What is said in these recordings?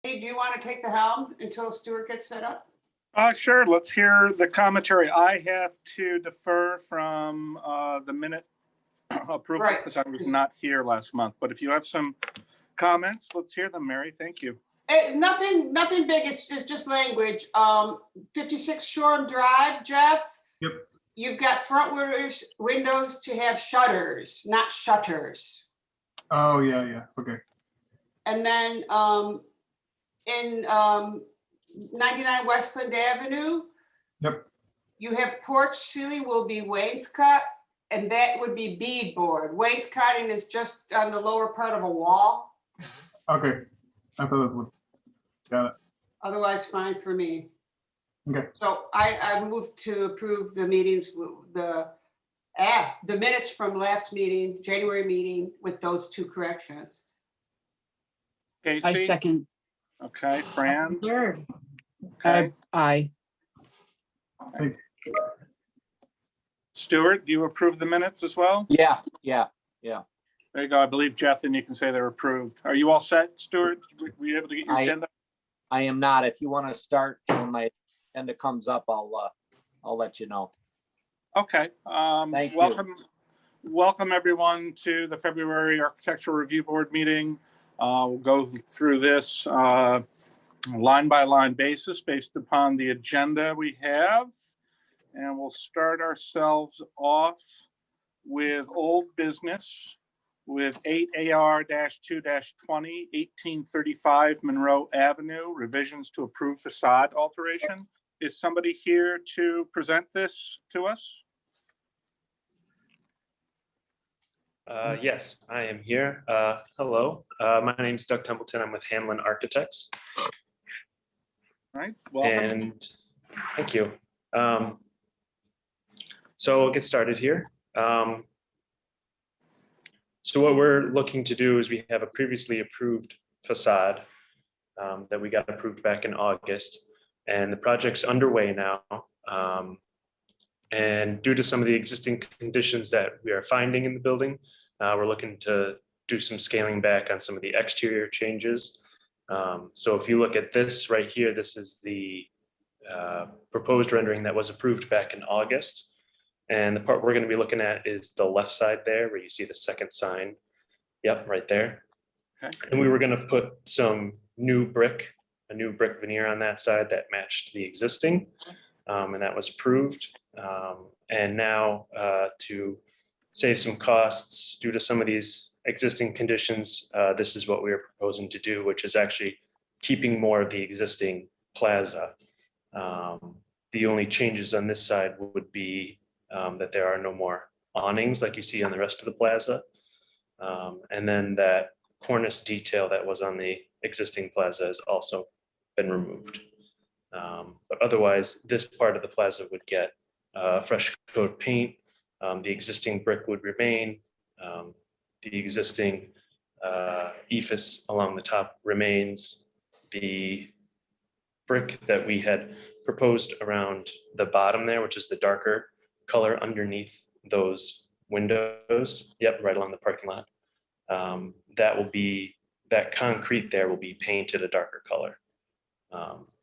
Hey, do you want to take the helm until Stuart gets set up? Sure. Let's hear the commentary. I have to defer from the minute approval Right. because I was not here last month. But if you have some comments, let's hear them, Mary. Thank you. Nothing big. It's just language. 56 Shoreham Drive, Jeff. Yep. You've got front windows to have shutters, not shutters. Oh, yeah. Okay. And then in 99 Westland Avenue. Yep. You have porch ceiling will be wainscot, and that would be beadboard. Wainscoting is just on the lower part of a wall. Okay. I thought that would. Got it. Otherwise, fine for me. Okay. So I moved to approve the meetings, the minutes from last meeting, January meeting, with those two corrections. Casey? I second. Okay, Fran? Third. Okay. Aye. Stuart, do you approve the minutes as well? Yeah. There you go. I believe, Jeff, and you can say they're approved. Are you all set, Stuart? Were you able to get your agenda? I am not. If you want to start when my agenda comes up, I'll let you know. Okay. Thank you. Welcome everyone to the February Architectural Review Board meeting. We'll go through this line by line basis based upon the agenda we have. And we'll start ourselves off with old business with 8 AR-2-20, 1835 Monroe Avenue, revisions to approved facade alteration. Is somebody here to present this to us? Yes, I am here. Hello, my name is Doug Templeton. I'm with Hanlon Architects. All right, welcome. And thank you. So we'll get started here. So what we're looking to do is we have a previously approved facade that we got approved back in August, and the project's underway now. And due to some of the existing conditions that we are finding in the building, we're looking to do some scaling back on some of the exterior changes. So if you look at this right here, this is the proposed rendering that was approved back in August. And the part we're going to be looking at is the left side there where you see the second sign. Yep, right there. Okay. And we were going to put some a new brick veneer on that side that matched the existing. And that was approved. And now to save some costs due to some of these existing conditions, this is what we are proposing to do, which is actually keeping more of the existing plaza. The only changes on this side would be that there are no more awnings like you see on the rest of the plaza. And then that cornice detail that was on the existing plaza has also been removed. But otherwise, this part of the plaza would get fresh coat of paint. The existing brick would remain. The existing ephes along the top remains. The brick that we had proposed around the bottom there, which is the darker color underneath those windows. Yep, right along the parking lot. That concrete there will be painted a darker color.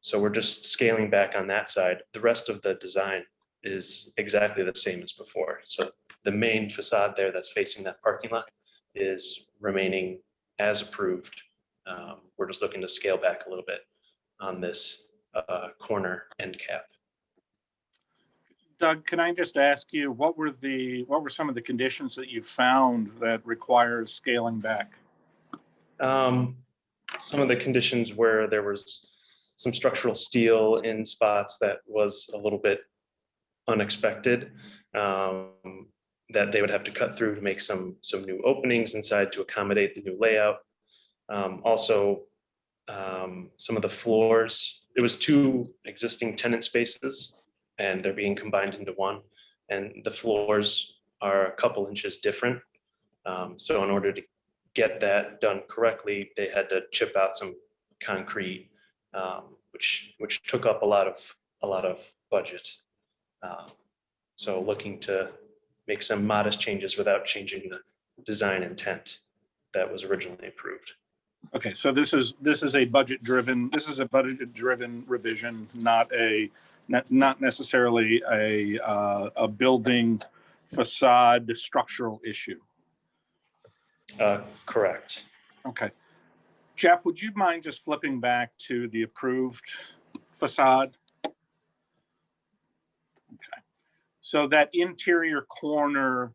So we're just scaling back on that side. The rest of the design is exactly the same as before. So the main facade there that's facing that parking lot is remaining as approved. We're just looking to scale back a little bit on this corner end cap. Doug, can I just ask you, what were some of the conditions that you found that requires scaling back? Some of the conditions where there was some structural steel in spots that was a little bit unexpected, that they would have to cut through to make some new openings inside to accommodate the new layout. Also, some of the floors, it was two existing tenant spaces and they're being combined into one. And the floors are a couple inches different. So in order to get that done correctly, they had to chip out some concrete, which took up a lot of budget. So looking to make some modest changes without changing the design intent that was originally approved. Okay, so this is a budget driven revision, not necessarily a building facade structural issue. Correct. Okay. Jeff, would you mind just flipping back to the approved facade? Okay. So that interior corner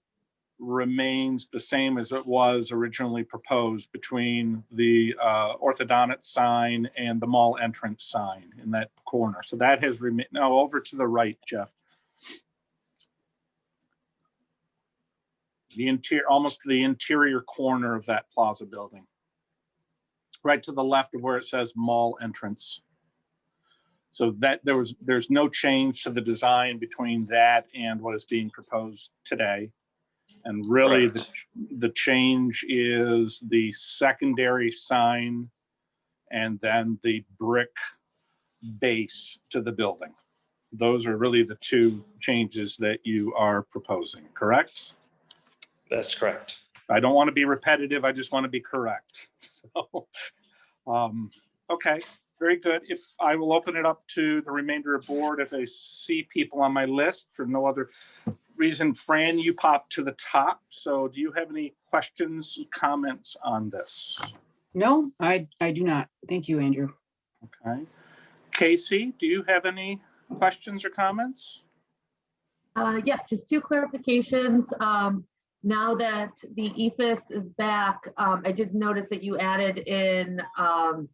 remains the same as it was originally proposed between the orthodontist sign and the mall entrance sign in that corner. So that has remained. Now over to the right, Jeff. The interior, almost the interior corner of that plaza building. Right to the left of where it says mall entrance. So that there's no change to the design between that and what is being proposed today. And really the change is the secondary sign and then the brick base to the building. Those are really the two changes that you are proposing, correct? That's correct. I don't want to be repetitive. I just want to be correct. So, okay, very good. If I will open it up to the remainder of board, if I see people on my list for no other reason. Fran, you popped to the top. So do you have any questions, comments on this? No, I do not. Thank you, Andrew. Okay. Casey, do you have any questions or comments? Yeah, just two clarifications. Now that the EFS is back, I did notice that you added in some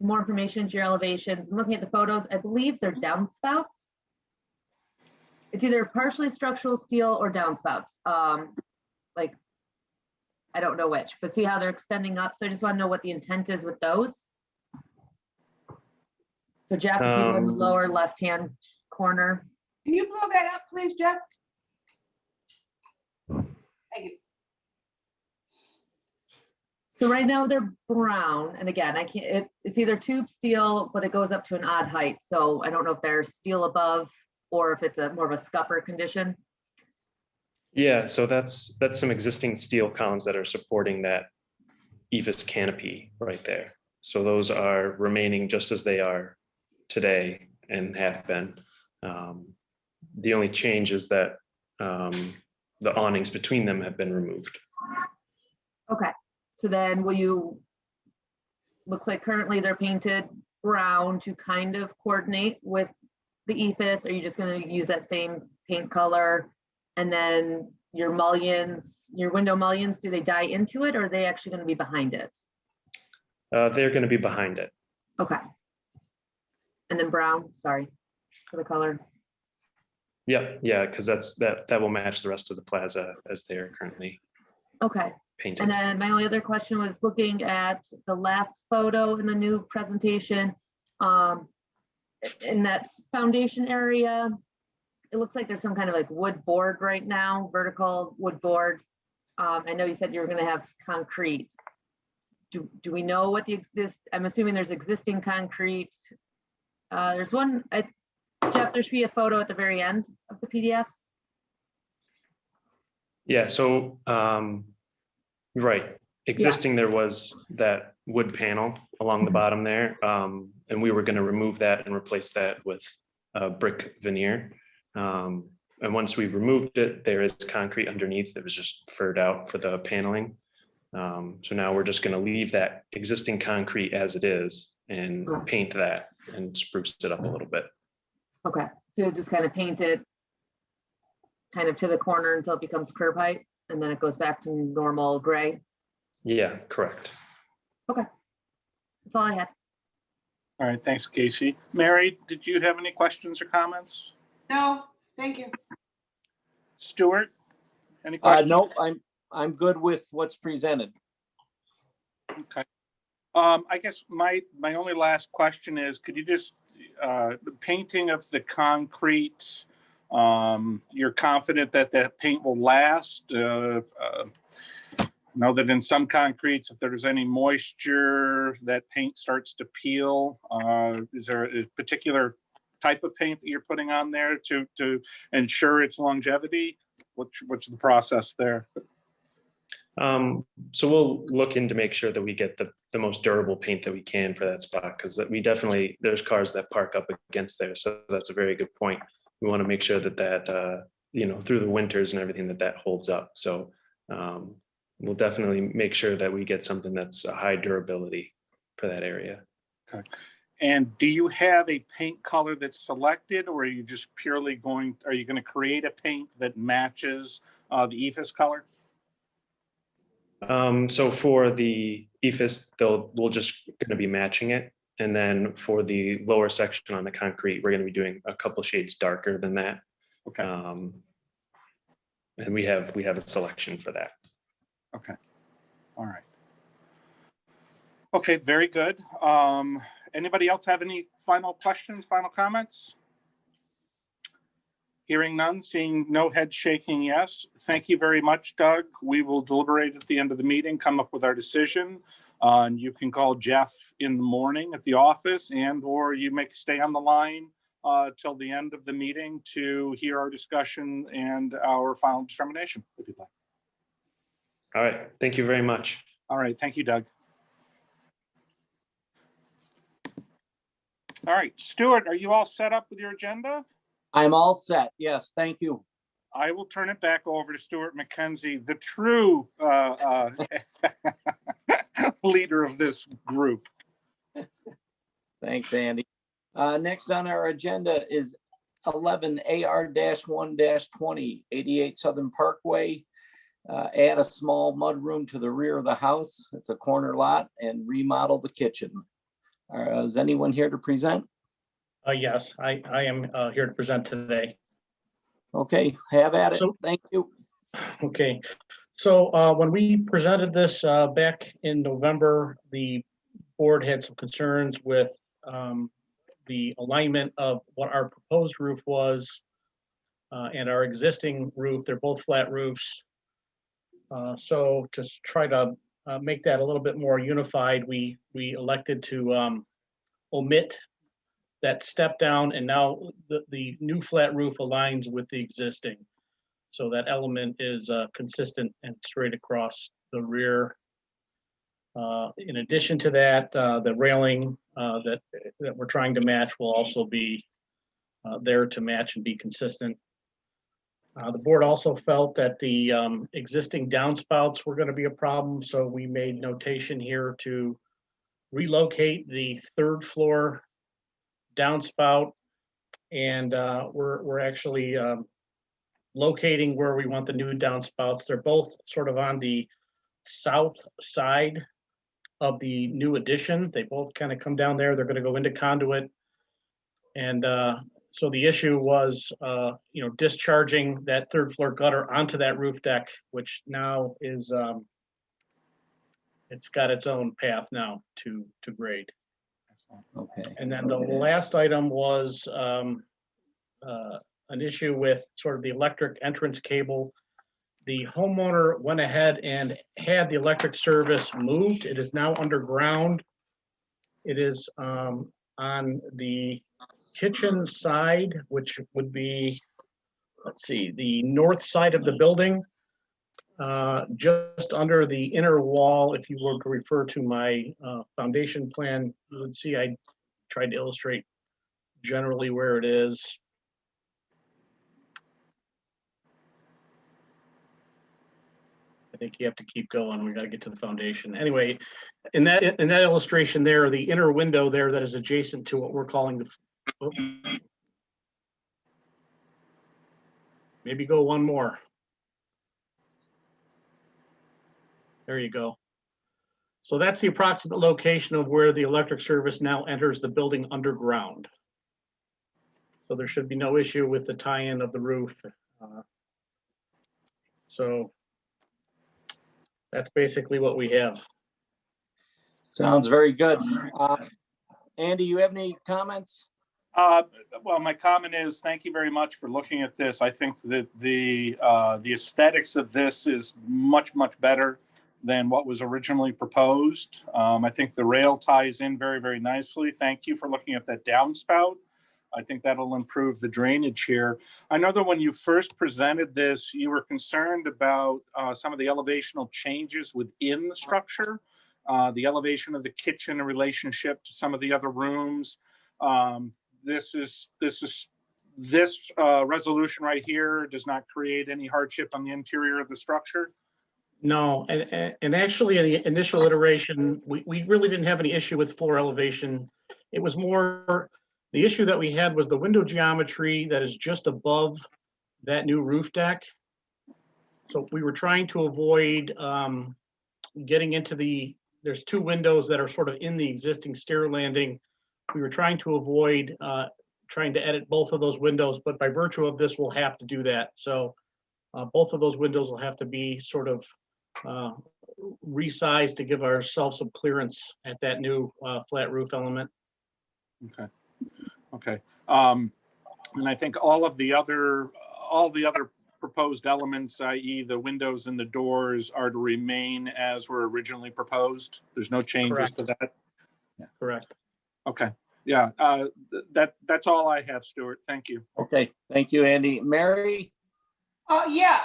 more information to your elevations. I'm looking at the photos. I believe they're downspouts. It's either partially structural steel or downspouts. Like, I don't know which, but see how they're extending up. So I just want to know what the intent is with those. So Jeff, if you go in the lower left-hand corner. Can you blow that up, please, Jeff? Thank you. So right now they're brown, and again, I can't. It's either tube steel, but it goes up to an odd height. So I don't know if they're steel above or if it's a more of a scupper condition. Yeah, so that's some existing steel columns that are supporting that EVIS canopy right there. So those are remaining just as they are today and have been. The only change is that the awnings between them have been removed. Okay, so then will you, looks like currently they're painted brown to kind of coordinate with the EFS. Are you just going to use that same paint color? And then your mullions, your window mullions, do they dye into it or are they actually going to be behind it? They're going to be behind it. Okay. And then brown, sorry for the color. Yep, yeah, because that will match the rest of the plaza as they are currently Okay. painted. And then my only other question was looking at the last photo in the new presentation. In that foundation area, it looks like there's some kind of like wood board right now, vertical wood board. I know you said you were going to have concrete. Do we know what I'm assuming there's existing concrete. There's one, Jeff, there should be a photo at the very end of the PDFs. Yeah, so, right, existing there was that wood panel along the bottom there. And we were going to remove that and replace that with brick veneer. And once we removed it, there is concrete underneath that was just furred out for the paneling. So now we're just going to leave that existing concrete as it is and paint that and spruce it up a little bit. Okay, so just kind of paint it kind of to the corner until it becomes curb height and then it goes back to normal gray. Yeah, correct. Okay, that's all I had. All right, thanks, Casey. Mary, did you have any questions or comments? No, thank you. Stuart, any questions? Nope, I'm good with what's presented. Okay. I guess my only last question is, could you just, the painting of the concrete, you're confident that that paint will last? Know that in some concretes, if there's any moisture, that paint starts to peel. Is there a particular type of paint that you're putting on there to ensure its longevity? What's the process there? So we'll look into make sure that we get the most durable paint that we can for that spot, because we definitely, there's cars that park up against there. So that's a very good point. We want to make sure that you know, through the winters and everything that holds up. So we'll definitely make sure that we get something that's a high durability for that area. Okay. And do you have a paint color that's selected, or are you just purely are you going to create a paint that matches the ephes color? So for the ephes, we're just going to be matching it. And then for the lower section on the concrete, we're going to be doing a couple shades darker than that. Okay. And we have a selection for that. Okay. All right. Okay, very good. Anybody else have any final questions, final comments? Hearing none, seeing no head shaking, yes. Thank you very much, Doug. We will deliberate at the end of the meeting, come up with our decision. And you can call Jeff in the morning at the office, or you may stay on the line till the end of the meeting to hear our discussion and our final determination, if you'd like. All right. Thank you very much. All right. Thank you, Doug. All right, Stuart, are you all set up with your agenda? I'm all set. Yes, thank you. I will turn it back over to Stuart McKenzie, the true leader of this group. Thanks, Andy. Next on our agenda is 11 AR-1-20, 88 Southern Parkway. Add a small mudroom to the rear of the house. It's a corner lot, and remodel the kitchen. Is anyone here to present? Yes, I am here to present today. Okay, have at it. So- Thank you. Okay, so when we presented this back in November, the board had some concerns with the alignment of what our proposed roof was and our existing roof. They're both flat roofs. So to try to make that a little bit more unified, we elected to omit that step down, and now the new flat roof aligns with the existing. So that element is consistent and straight across the rear. In addition to that, the railing that we're trying to match will also be there to match and be consistent. The board also felt that the existing downspouts were going to be a problem, so we made notation here to relocate the third floor downspout, and we're actually locating where we want the new downspouts. They're both sort of on the south side of the new addition. They both kind of come down there. They're going to go into conduit, and so the issue was, discharging that third floor gutter onto that roof deck, which now is it's got its own path now to grade. Okay. And then the last item was an issue with sort of the electric entrance cable. The homeowner went ahead and had the electric service moved. It is now underground. It is on the kitchen side, which would be, let's see, the north side of the building, just under the inner wall. If you were to refer to my foundation plan, you would see I tried to illustrate generally where it is. I think you have to keep going. We got to get to the foundation. Anyway, in that illustration there, the inner window there that is adjacent to what we're calling the, oh, maybe go one more. There you go. So that's the approximate location of where the electric service now enters the building underground. So there should be no issue with the tie-in of the roof. So that's basically what we have. Sounds very good. Andy, you have any comments? Well, my comment is thank you very much for looking at this. I think that the aesthetics of this is much, much better than what was originally proposed. I think the rail ties in very, very nicely. Thank you for looking at that downspout. I think that'll improve the drainage here. I know that when you first presented this, you were concerned about some of the elevational changes within the structure, the elevation of the kitchen in relationship to some of the other rooms. This resolution right here does not create any hardship on the interior of the structure. No, and actually in the initial iteration, we really didn't have any issue with floor elevation. It was more, the issue that we had was the window geometry that is just above that new roof deck. So we were trying to avoid getting into there's two windows that are sort of in the existing stair landing. We were trying to avoid trying to edit both of those windows, but by virtue of this, we'll have to do that. So both of those windows will have to be sort of resized to give ourselves some clearance at that new flat roof element. Okay. And I think all the other proposed elements, i.e. the windows and the doors, are to remain as were originally proposed. There's no changes to that. Yeah. Correct. Okay. Yeah. That's all I have, Stuart. Thank you. Okay, thank you, Andy. Mary? Yeah,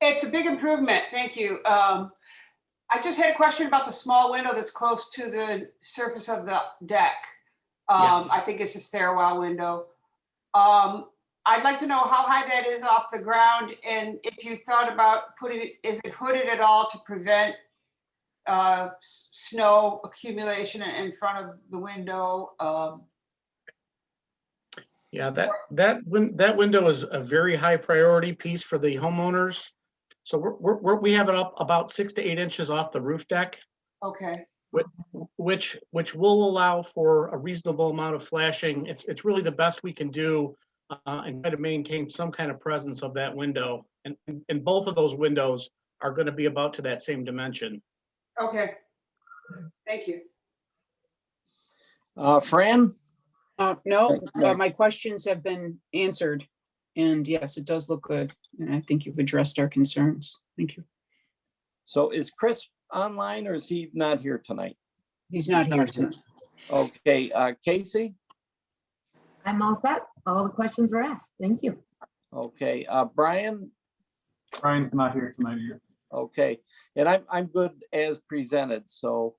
it's a big improvement. Thank you. I just had a question about the small window that's close to the surface of the deck. I think it's a stairwell window. I'd like to know how high that is off the ground, and if you thought about putting it, is it hooded at all to prevent snow accumulation in front of the window? Yeah, that window is a very high priority piece for the homeowners. So we have it up about 6 to 8 inches off the roof deck. Okay. Which will allow for a reasonable amount of flashing. It's really the best we can do and try to maintain some kind of presence of that window. And both of those windows are going to be about to that same dimension. Okay. Thank you. Fran? No, Thanks, Max. my questions have been answered. And yes, it does look good. And I think you've addressed our concerns. Thank you. So is Chris online or is he not here tonight? He's not here tonight. Okay, Casey? I'm all set. All the questions were asked. Thank you. Okay, Brian? Brian's not here tonight either. Okay, and I'm good as presented. So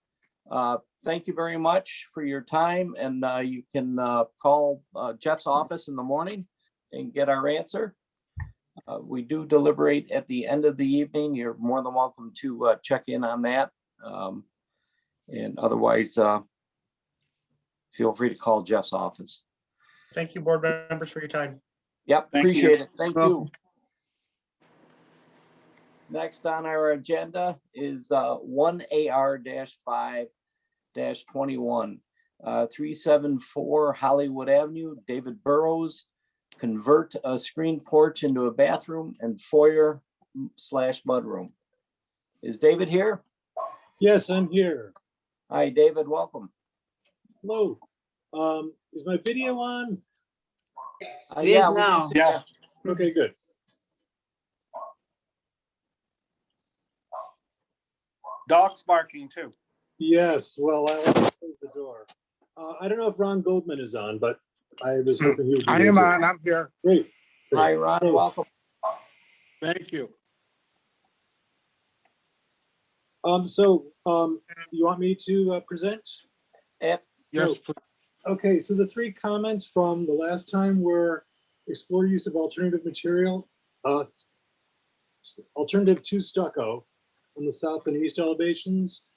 thank you very much for your time, and you can call Jeff's office in the morning and get our answer. We do deliberate at the end of the evening. You're more than welcome to check in on that. And otherwise, feel free to call Jeff's office. Thank you, board members, for your time. Yep, Thank appreciate you. it. Thank Welcome. you. Next on our agenda is 1AR-5-21, 374 Hollywood Avenue, David Burrows. Convert a screen porch into a bathroom and foyer / mudroom. Is David here? Yes, I'm here. Hi, David, welcome. Hello. Is my video on? It is we can now. see Yeah. ya. Okay, good. Dog's barking too. Yes, well, I'll close the door. I don't know if Ron Goldman is on, but I was hoping he would be. I here am too. on, I'm here. Great. Hi, Ron, Hello. welcome. Thank you. You want me to present? Yep. Yes, So- Okay, so the 3 comments from the last time were explore use of alternative material, alternative to stucco on the south and east elevations.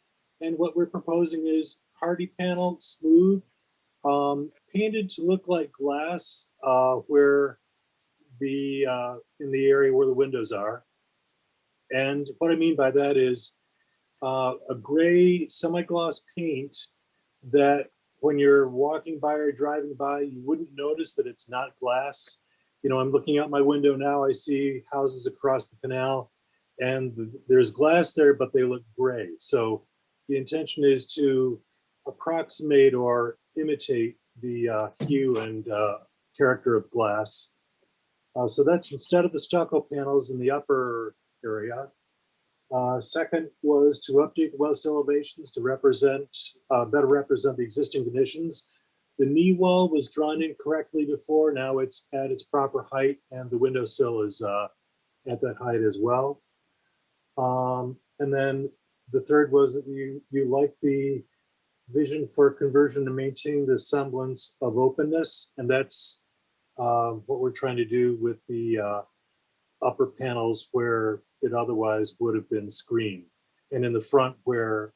And what we're proposing is hardy panel, smooth, painted to look like glass where in the area where the windows are. And what I mean by that is a gray semi-gloss paint that when you're walking by or driving by, you wouldn't notice that it's not glass. You know, I'm looking out my window now, I see houses across the canal and there's glass there, but they look gray. So the intention is to approximate or imitate the hue and character of glass. So that's instead of the stucco panels in the upper area. Second was to update the west elevations to better represent the existing conditions. The knee wall was drawn incorrectly before. Now it's at its proper height, and the windowsill is at that height as well. And then the third was that you like the vision for conversion to maintain the semblance of openness, and that's what we're trying to do with the upper panels where it otherwise would have been screened, and in the front where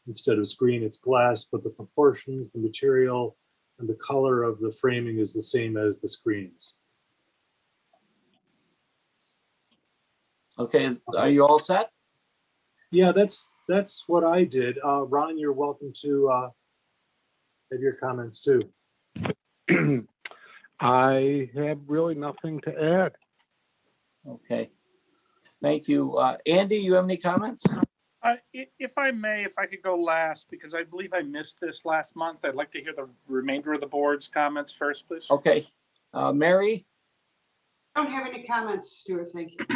instead of screen it's glass, but the proportions, the material, and the color of the framing is the same as the screens. Okay, are you all set? Yeah, that's what I did. Ron, you're welcome to have your comments too. I have really nothing to add. Okay, thank you. Andy, you have any comments? If I may, if I could go last, because I believe I missed this last month. I'd like to hear the remainder of the board's comments first, please. Okay, Mary? I don't have any comments, Stuart, thank you.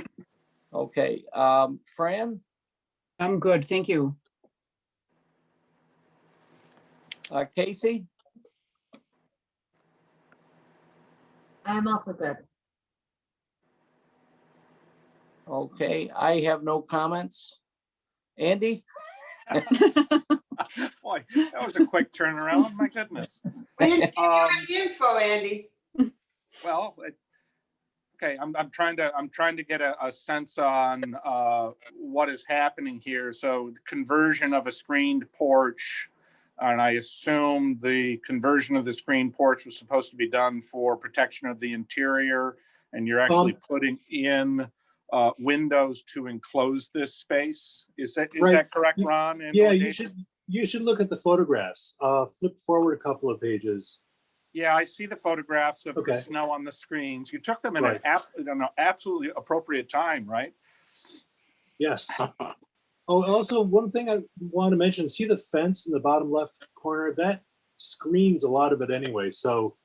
Okay, Fran? I'm good, thank you. Casey? I'm also good. Okay, I have no comments. Andy? Boy, that was a quick turnaround, my goodness. We didn't give you any info, Andy. Well, okay, I'm trying to get a sense on what is happening here. So the conversion of a screened porch, and I assume the conversion of the screened porch was supposed to be done for protection of the interior, and you're actually putting in windows to enclose this space. Is that correct, Ron? And Yeah, you should look at the photographs. Flip forward a couple of pages. Yeah, I see the photographs of Okay. the snow on the screens. You took them in Right. an absolutely appropriate time, right? Yes. Oh, also one thing I want to mention, see the fence in the bottom left corner? That screens a lot of it anyway. So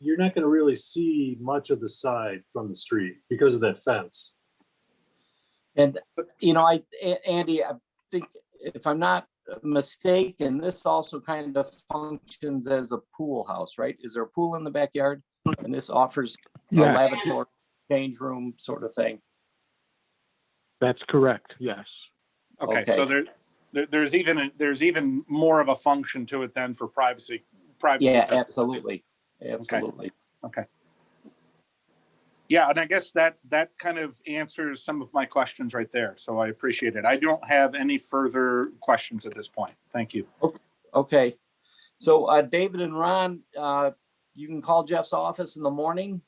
you're not going to really see much of the side from the street because of that fence. And, you know, Andy, I think if I'm not mistaken, this also kind of functions as a pool house, right? Is there a pool in the backyard? And this offers a Yes. lavatory, change room sort of thing. That's correct, yes. Okay, Okay. so there's even more of a function to it than for privacy. Yeah, absolutely. Absolutely. Okay. Yeah, and I guess that kind of answers some of my questions right there. So I appreciate it. I don't have any further questions at this point. Thank you. Okay. So David and Ron, you can call Jeff's office in the morning.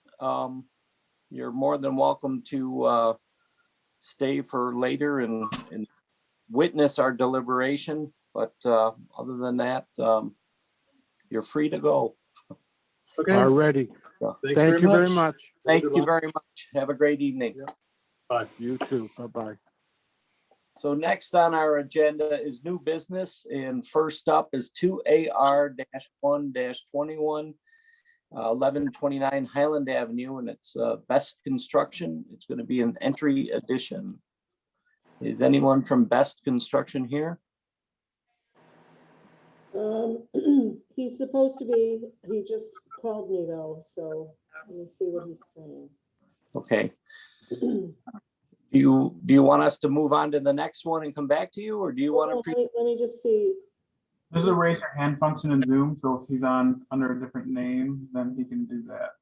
You're more than welcome to stay for later and witness our deliberation. But other than that, you're free to go. Okay. Already. Thanks Thank you very much. Thank Good you luck. very much. Have a great evening. Yeah. Bye. You too. Bye-bye. So next on our agenda is new business, and first up is 2AR-1-21, 1129 Highland Avenue, and it's Best Construction. It's going to be an entry addition. Is anyone from Best Construction here? He's supposed to be, he just called me though, so let me see what he's saying. Okay. Do you want us to move on to the next one and come back to you, or do you want to? Let me just see. There's a raise your hand function in Zoom, so if he's on under a different name, then he can do that.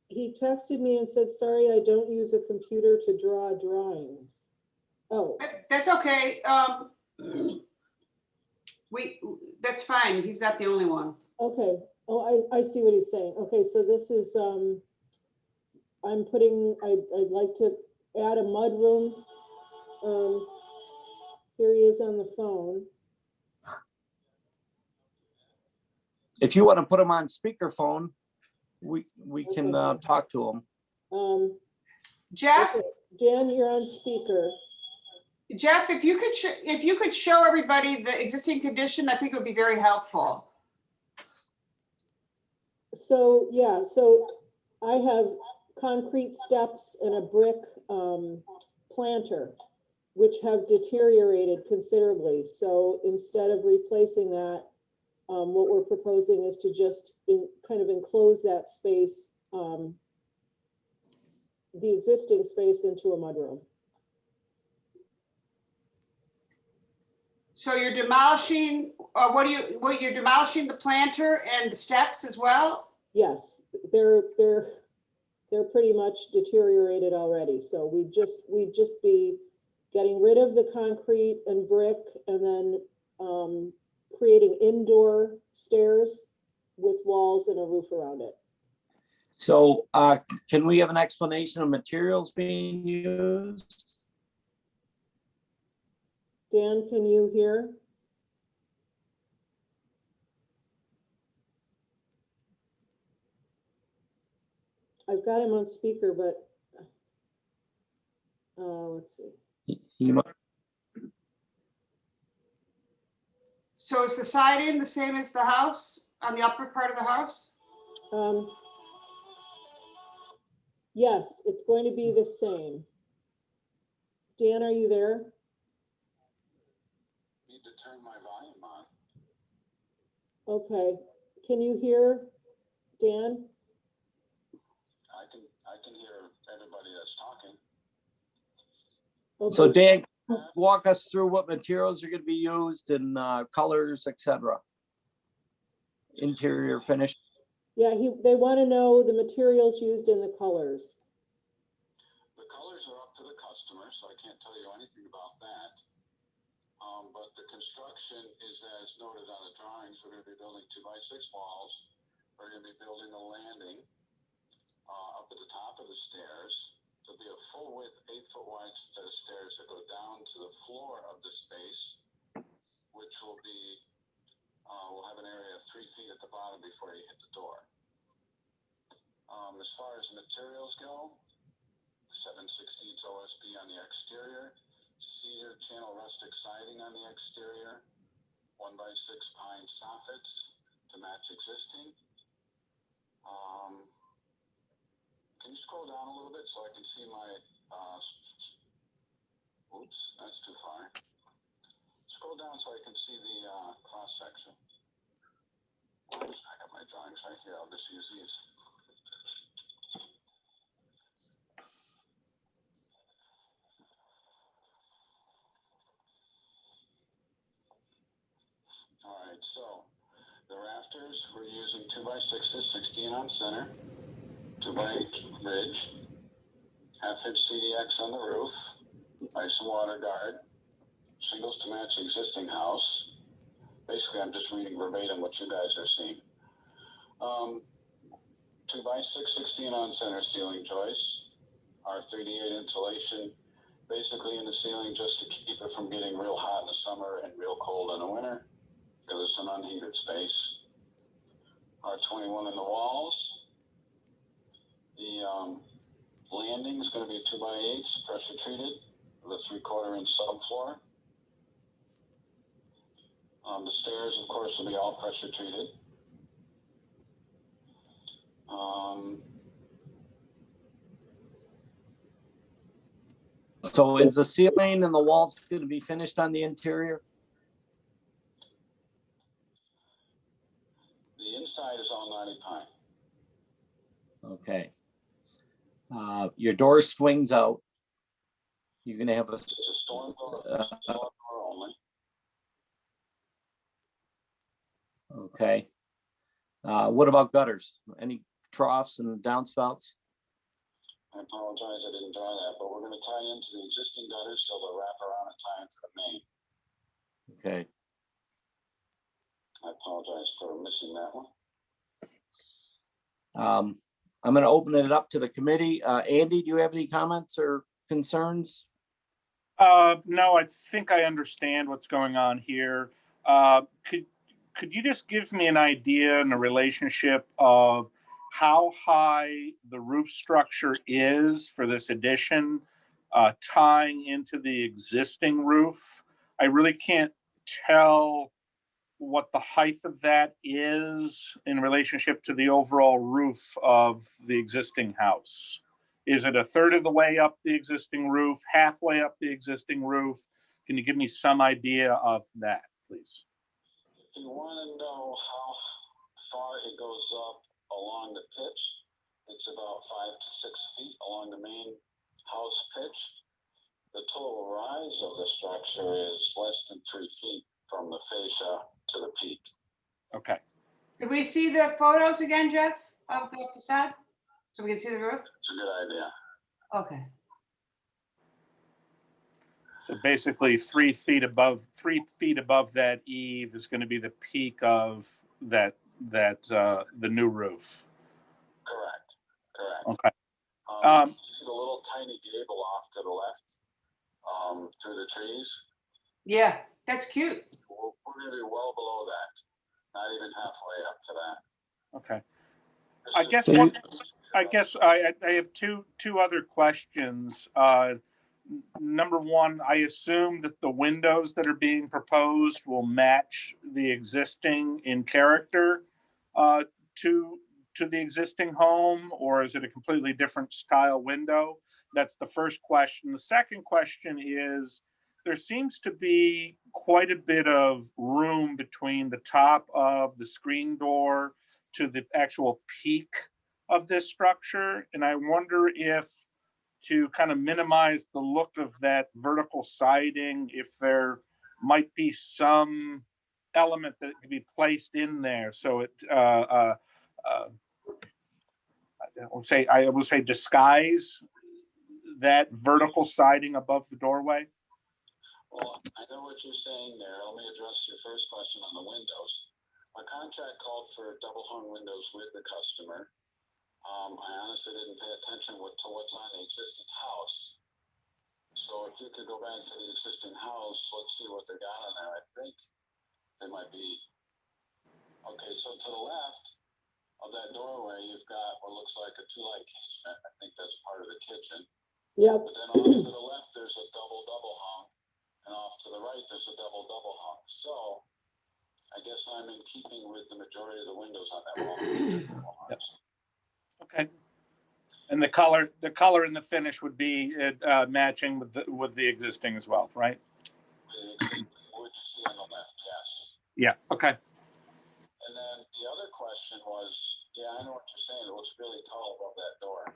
He texted me and said, sorry, I don't use a computer to draw drawings. Oh, That's okay. That's fine. He's not the only one. okay. Oh, I see what he's saying. Okay, so this is, I'm putting, I'd like to add a mudroom. Here he is on the phone. If you want to put him on speakerphone, we can talk to him. Jeff, Okay. Dan, you're on speaker. Jeff, if you could show everybody the existing condition, I think it would be very helpful. So, yeah, so I have concrete steps and a brick planter, which have deteriorated considerably. So instead of replacing that, what we're proposing is to just kind of enclose that space, the existing space into a mudroom. So you're demolishing, you're demolishing the planter and the steps as well? Yes, they're pretty much deteriorated already. So we'd just be getting rid of the concrete and brick and then creating indoor stairs with walls and a roof around it. So can we have an explanation of materials being used? Dan, can you hear? I've got him on speaker, but let's see. He might- So is the siding the same as the house, on the upper part of the house? Yes, it's going to be the same. Dan, are you there? Need to turn my volume on. Okay, can you hear Dan? I can hear everybody that's talking. So Okay, Dan, walk us through what materials are going to be used and colors, etc. Interior finish. yeah, they want to know the materials used in the colors. The colors are up to the customer, so I can't tell you anything about that. But the construction is as noted on the drawings. We're going to be building 2x6 walls. We're going to be building a landing up at the top of the stairs. There'll be a full width, 8-foot wide set of stairs that go down to the floor of the space, which will be, we'll have an area of 3 feet at the bottom before you hit the door. As far as materials go, 7/16 OSB on the exterior, cedar channel rustic siding on the exterior, 1x6 pine soffits to match existing. Can you scroll down a little bit so I can see my, oops, that's too far. Scroll down so I can see the cross section. I got my drawings right here. I'll just use these. All right, so the rafters, we're using 2x6s, 16 on center, 2x ridge, 1/2-inch CDX on the roof, ice and water guard, shingles to match existing house. Basically, I'm just reading verbatim what you guys are seeing. 2x6, 16 on center ceiling joists, R38 insulation, basically in the ceiling just to keep it from getting real hot in the summer and real cold in the winter, because it's an unheated space. R21 in the walls. The landing is going to be 2x8s, pressure treated, with a 3/4-inch subfloor. The stairs, of course, will be all pressure treated. So is the ceiling and the walls going to be finished on the interior? The inside is all knotty pine. Okay. Your door swings out. You're going to have a It's a storm door only. okay. What about gutters? Any troughs and downspouts? I apologize, I didn't draw that, but we're going to tie into the existing gutters so they'll wrap around and tie into the main. Okay. I apologize for missing that one. I'm going to open it up to the committee. Andy, do you have any comments or concerns? No, I think I understand what's going on here. Could you just give me an idea and a relationship of how high the roof structure is for this addition, tying into the existing roof? I really can't tell what the height of that is in relationship to the overall roof of the existing house. Is it a third of the way up the existing roof, halfway up the existing roof? Can you give me some idea of that, please? if you want to know how far it goes up along the pitch, it's about 5 to 6 feet along the main house pitch. The total rise of the structure is less than 3 feet from the fascia to the peak. Okay. Could we see the photos again, Jeff, of the facade? So we can see the roof? It's a good idea. Okay. So basically 3 feet above that eave is going to be the peak of the new roof. Correct. Correct. Okay. You see the little tiny gable off to the left through the trees? Yeah, that's cute. We're going to be well below that, not even halfway up to that. Okay. This I is- guess I have two other questions. Number one, I assume that the windows that are being proposed will match the existing in character to the existing home, or is it a completely different style window? That's the first question. The second question is, there seems to be quite a bit of room between the top of the screen door to the actual peak of this structure. And I wonder if, to kind of minimize the look of that vertical siding, if there might be some element that could be placed in there. So it, I will say disguise that vertical siding above the doorway. Well, I know what you're saying there. Let me address your first question on the windows. My contract called for double hung windows with the customer. I honestly didn't pay attention to what's on the existing house. So if you could go back to the existing house, let's see what they got on there. I think they might be, okay, so to the left of that doorway, you've got what looks like a 2-light casement. I think that's part of the kitchen. Yep. But then off to the left, there's a double hung. And off to the right, there's a double hung. So I guess I'm in keeping with the majority of the windows on that wall. Yep. Okay. And the color and the finish would be matching with the existing as well, right? What you see on the left, yes. Yeah. Okay. And then the other question was, yeah, I know what you're saying. It looks really tall above that door.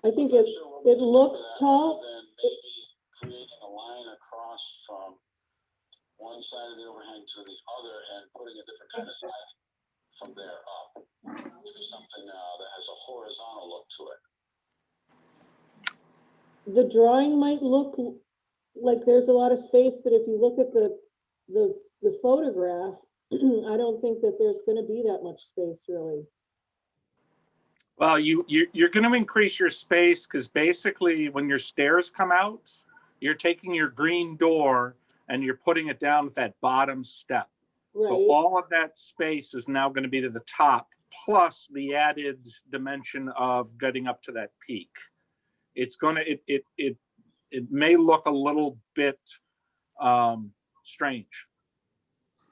I think I'm not it, sure what we it can do looks with that tall. other than maybe creating a line across from one side of the overhang to the other and putting a different kind of siding from there up. Maybe something that has a horizontal look to it. The drawing might look like there's a lot of space, but if you look at the photograph, I don't think that there's going to be that much space really. Well, you're going to increase your space because basically when your stairs come out, you're taking your green door and you're putting it down with that bottom step. Right. So all of that space is now going to be to the top, plus the added dimension of getting up to that peak. It's going to, it may look a little bit strange.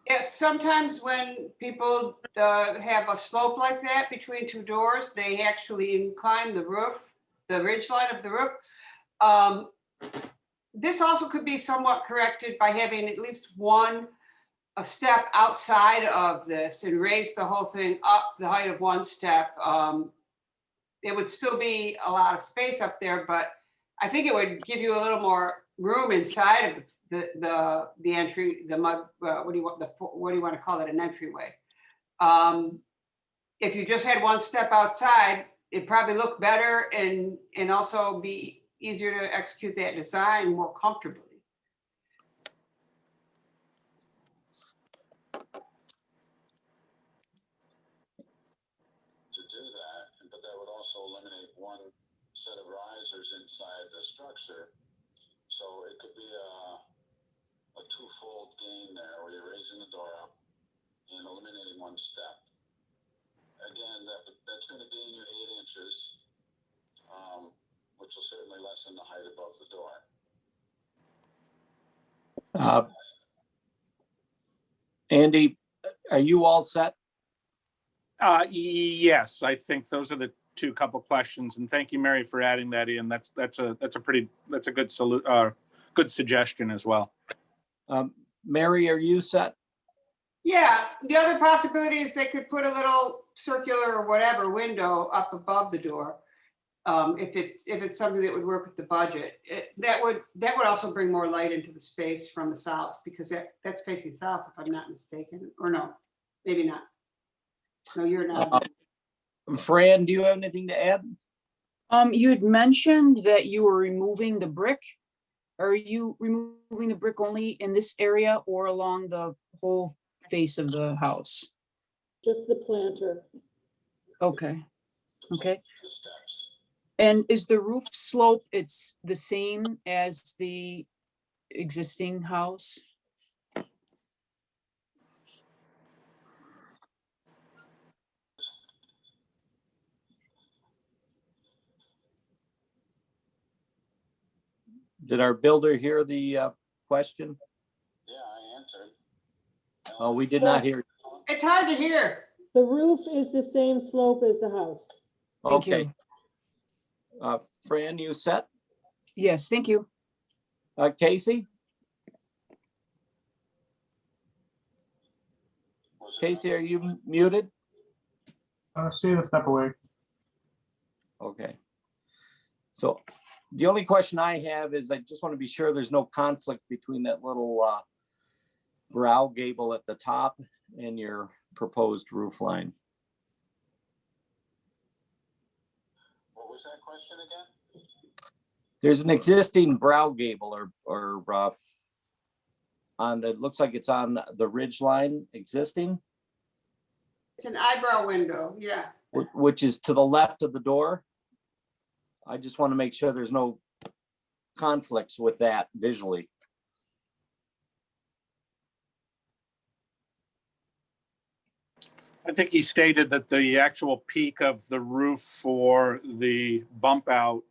Yeah, sometimes when people have a slope like that between two doors, they actually incline the roof, the ridge line of the roof. This also could be somewhat corrected by having at least a step outside of this and raise the whole thing up the height of one step. It would still be a lot of space up there, but I think it would give you a little more room inside of the entry, the mud, what do you want to call it, an entryway? If you just had one step outside, it'd probably look better and also be easier to execute that design more comfortably. To do that, but that would also eliminate one set of risers inside the structure. So it could be a twofold gain there where you're raising the door up and eliminating one step. Again, that's going to gain you 8 inches, which will certainly lessen the height above the door. Andy, are you all set? Yes, I think those are the couple questions, and thank you, Mary, for adding that in. That's a good good suggestion as well. Mary, are you set? Yeah, the other possibility is they could put a little circular or whatever window up above the door. If it's something that would work with the budget. That would also bring more light into the space from the south, because that's facing south, if I'm not mistaken, or no, maybe not. No, you're not. Fran, do you have anything to add? You had mentioned that you were removing the brick. Are you removing the brick only in this area or along the whole face of the house? Just the planter. Okay, okay. The steps. And is the roof slope, it's the same as the existing house? Did our builder hear the question? Yeah, I answered. Oh, we did not hear. It's hard to hear. The roof is the same slope as the house. Thank Okay. you. Fran, you set? Yes, thank you. Casey? Was it- Casey, are you muted? She's a step away. Okay. So the only question I have is I just want to be sure there's no conflict between that little brow gable at the top and your proposed roof line. What was that question again? There's an existing brow gable or on, it looks like it's on the ridge line existing, It's an eyebrow window, yeah. which is to the left of the door. I just want to make sure there's no conflicts with that visually. I think he stated that the actual peak of the roof for the bump out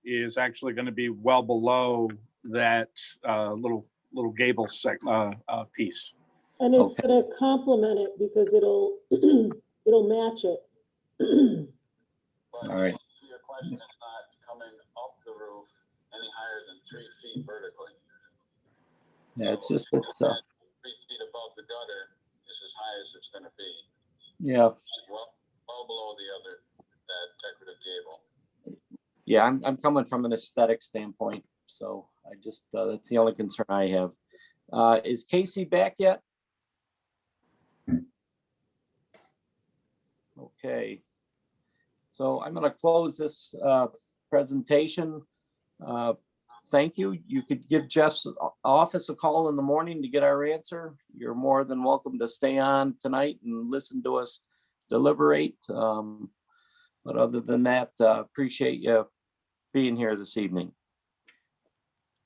is actually going to be well below that little gable piece. And it's Okay. gonna complement it because it'll match it. But All right. your question is not coming up the roof any higher than 3 feet vertically. Yeah, it's just, So, it's, 3 feet above the gutter is as high as it's gonna be. yeah, It's well below that decorative gable. yeah, I'm coming from an aesthetic standpoint, so I just, that's the only concern I have. Is Casey back yet? Okay. So I'm gonna close this presentation. Thank you. You could give Jeff's office a call in the morning to get our answer. You're more than welcome to stay on tonight and listen to us deliberate. But other than that, appreciate you being here this evening.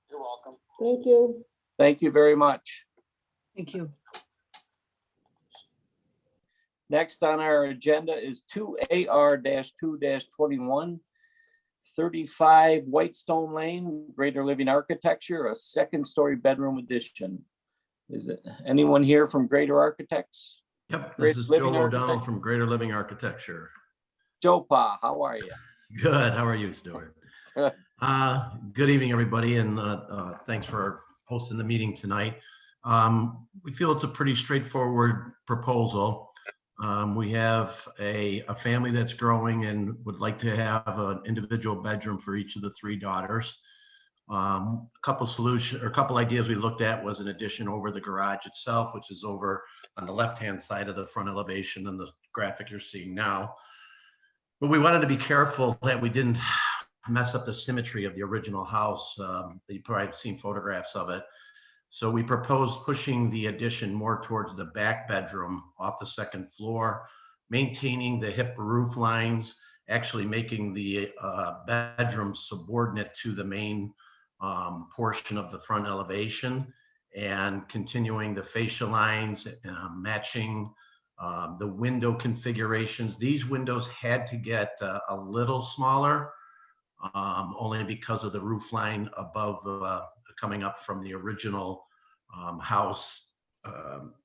You're welcome. Thank you. Thank you very much. Thank you. Next on our agenda is 2AR-2-21, 35 Whitestone Lane, Greater Living Architecture, a second-story bedroom addition. Is it anyone here from Greater Architects? Yep, Great this is Living Joe O'Donnell Architect- from Greater Living Architecture. Joe Pa, how are you? Good, how are you, Stuart? Good evening, everybody, and thanks for hosting the meeting tonight. We feel it's a pretty straightforward proposal. We have a family that's growing and would like to have an individual bedroom for each of the 3 daughters. A couple ideas we looked at was an addition over the garage itself, which is over on the left-hand side of the front elevation and the graphic you're seeing now. But we wanted to be careful that we didn't mess up the symmetry of the original house. You've probably seen photographs of it. So we proposed pushing the addition more towards the back bedroom off the 2nd floor, maintaining the hip roof lines, actually making the bedroom subordinate to the main portion of the front elevation, and continuing the fascia lines, matching the window configurations. These windows had to get a little smaller, only because of the roof line above coming up from the original house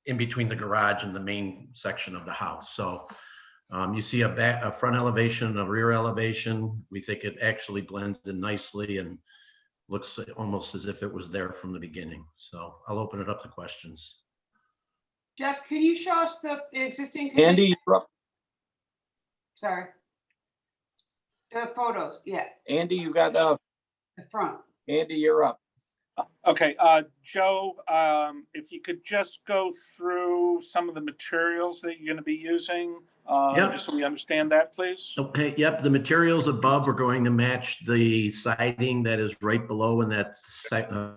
in between the garage and the main section of the house. So you see a front elevation, a rear elevation. We think it actually blends in nicely, and looks almost as if it was there from the beginning. So I'll open it up to questions. Jeff, can you show us the existing? Andy, you're up. Sorry. The photos, yeah, Andy, you got, the front. Andy, you're up. Okay, Joe, if you could just go through some of the materials that you're going to be using, Yep. just so we understand that, please. Okay, yep, the materials above are going to match the siding that is right below in that center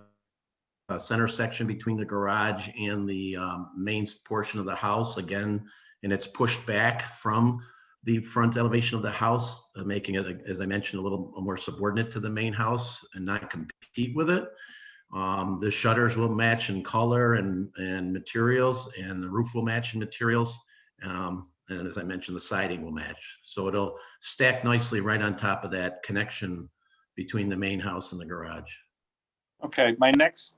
section between the garage and the main portion of the house again, and it's pushed back from the front elevation of the house, making it, as I mentioned, a little more subordinate to the main house and not compete with it. The shutters will match in color and materials, and the roof will match in materials. And as I mentioned, the siding will match. So it'll stack nicely right on top of that connection between the main house and the garage. Okay, my next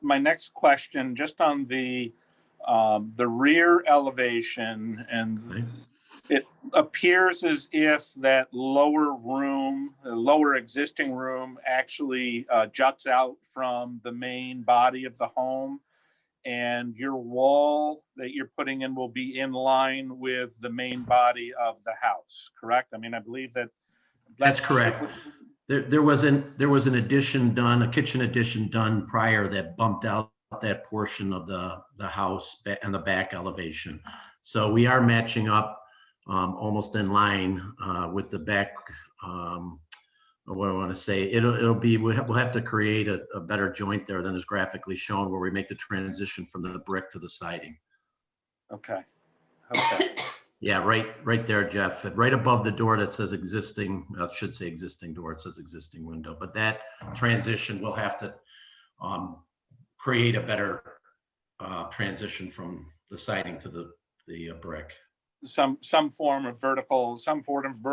question, just on the rear elevation, and Okay. it appears as if that lower room, the lower existing room, actually juts out from the main body of the home, and your wall that you're putting in will be in line with the main body of the house, correct? I mean, I believe That's correct. There was an addition done, a kitchen addition done prior that bumped out that portion of the house and the back elevation. So we are matching up almost in line with the back. What I want to say, it'll be, we'll have to create a better joint there than is graphically shown, where we make the transition from the brick to the siding. Okay. Okay. Yeah, right there, Jeff, right above the door that says existing, it should say existing door, it says existing window, but that transition will have to create a better transition from the siding to the brick. Some form of vertical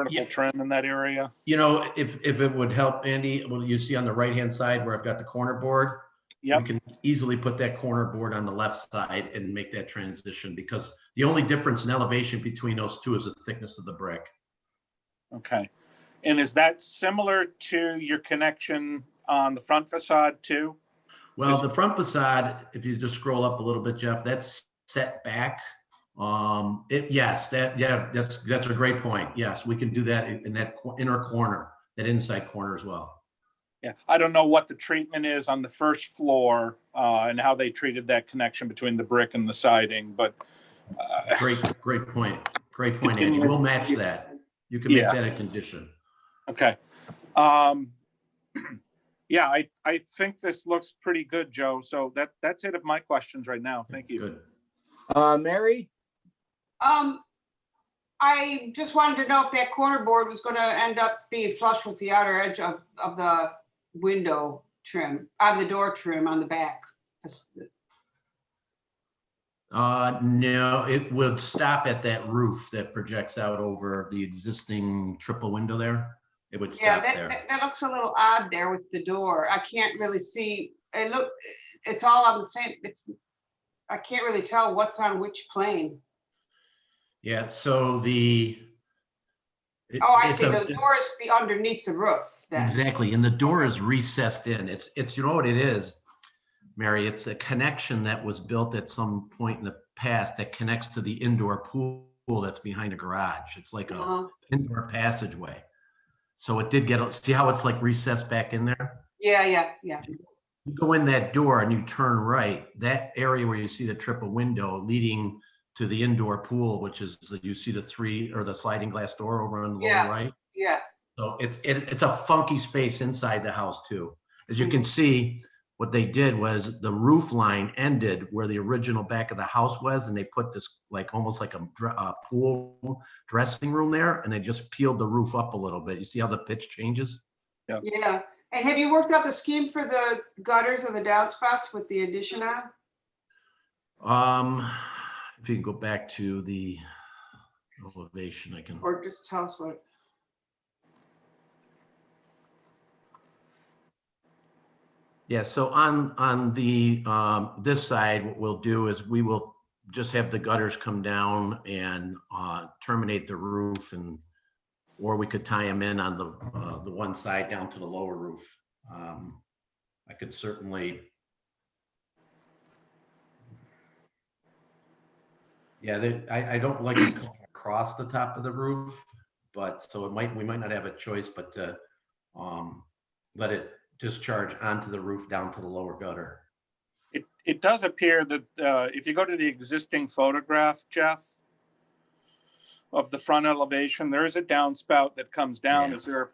Yeah. trim in that area. You know, if it would help, Andy, what you see on the right-hand side where I've got the corner board, Yep. we can easily put that corner board on the left side and make that transition, because the only difference in elevation between those two is the thickness of the brick. Okay. And is that similar to your connection on the front facade too? Well, the front facade, if you just scroll up a little bit, Jeff, that's set back. That's a great point. Yes, we can do that in that inner corner, that inside corner as well. Yeah, I don't know what the treatment is on the first floor and how they treated that connection between the brick and the siding, but Great point. Great point, Andy. We'll match that. You can make that a condition. Okay. Yeah, I think this looks pretty good, Joe. So that's it of my questions right now. Thank you. Good. Mary? I just wanted to know if that corner board was going to end up being flush with the outer edge of the window trim, of the door trim on the back. No, it would stop at that roof that projects out over the existing triple window there. It would stop there. That looks a little odd there with the door. I can't really see. It's all on the same. I can't really tell what's on which plane. Yeah, so I see. The door is underneath the roof then. Exactly, and the door is recessed in. It's you know what it is, Mary? It's a connection that was built at some point in the past that connects to the indoor pool that's behind a garage. It's like a indoor passageway. So it did get, see how it's like recessed back in there? Yeah. You go in that door and you turn right, that area where you see the triple window leading to the indoor pool, which is, you see the sliding glass door over on the lower right. Yeah. So it's a funky space inside the house too. As you can see, what they did was the roof line ended where the original back of the house was, and they put this like almost like a pool dressing room there, and they just peeled the roof up a little bit. You see how the pitch changes? Yeah. And have you worked out the scheme for the gutters and the downspouts with the addition on? If you can go back to the elevation, I can. Or just tell us what. Yeah, so on the this side, what we'll do is we will just have the gutters come down and terminate the roof, or we could tie them in on the one side down to the lower roof. I could certainly. Yeah, I don't like it going across the top of the roof, but so we might not have a choice but to let it discharge onto the roof down to the lower gutter. It does appear that if you go to the existing photograph, Jeff, of the front elevation, there is a downspout that comes down. Yeah.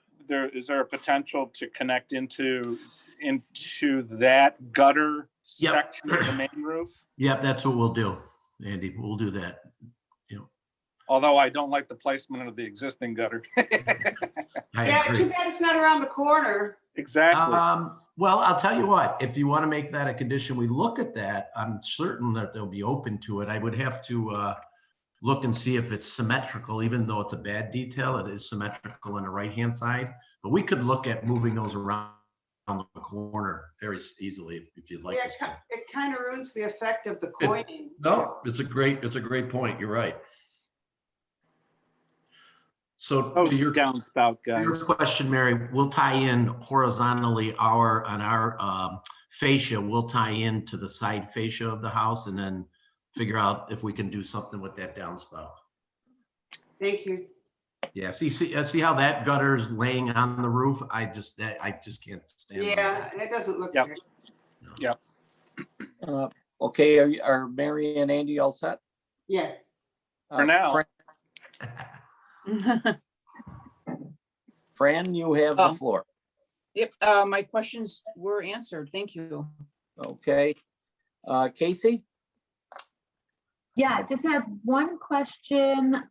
Is there a potential to connect into that gutter Yep. section of the main roof? Yep, that's what we'll do, Andy. We'll do that. Although I don't like the placement of the existing gutter. Yeah, too bad it's not around the corner. Exactly. Well, I'll tell you what, if you want to make that a condition, we look at that. I'm certain that they'll be open to it. I would have to look and see if it's symmetrical, even though it's a bad detail, it is symmetrical on the right-hand side. But we could look at moving those around the corner very easily if you'd like. Yeah, it kind of ruins the effect of the coining. No, it's a great point. You're right. So Oh, to your downspout, guys. Your question, Mary, we'll tie in horizontally on our fascia, we'll tie into the side fascia of the house and then figure out if we can do something with that downspout. Thank you. Yeah, see how that gutter's laying on the roof? I just can't stand it. Yeah, it doesn't look Yep. good. Yep. Okay, are Mary and Andy all set? Yeah. For now. Fran, you have the floor. Yep, my questions were answered. Thank you. Okay. Casey? Yeah, I just had one question.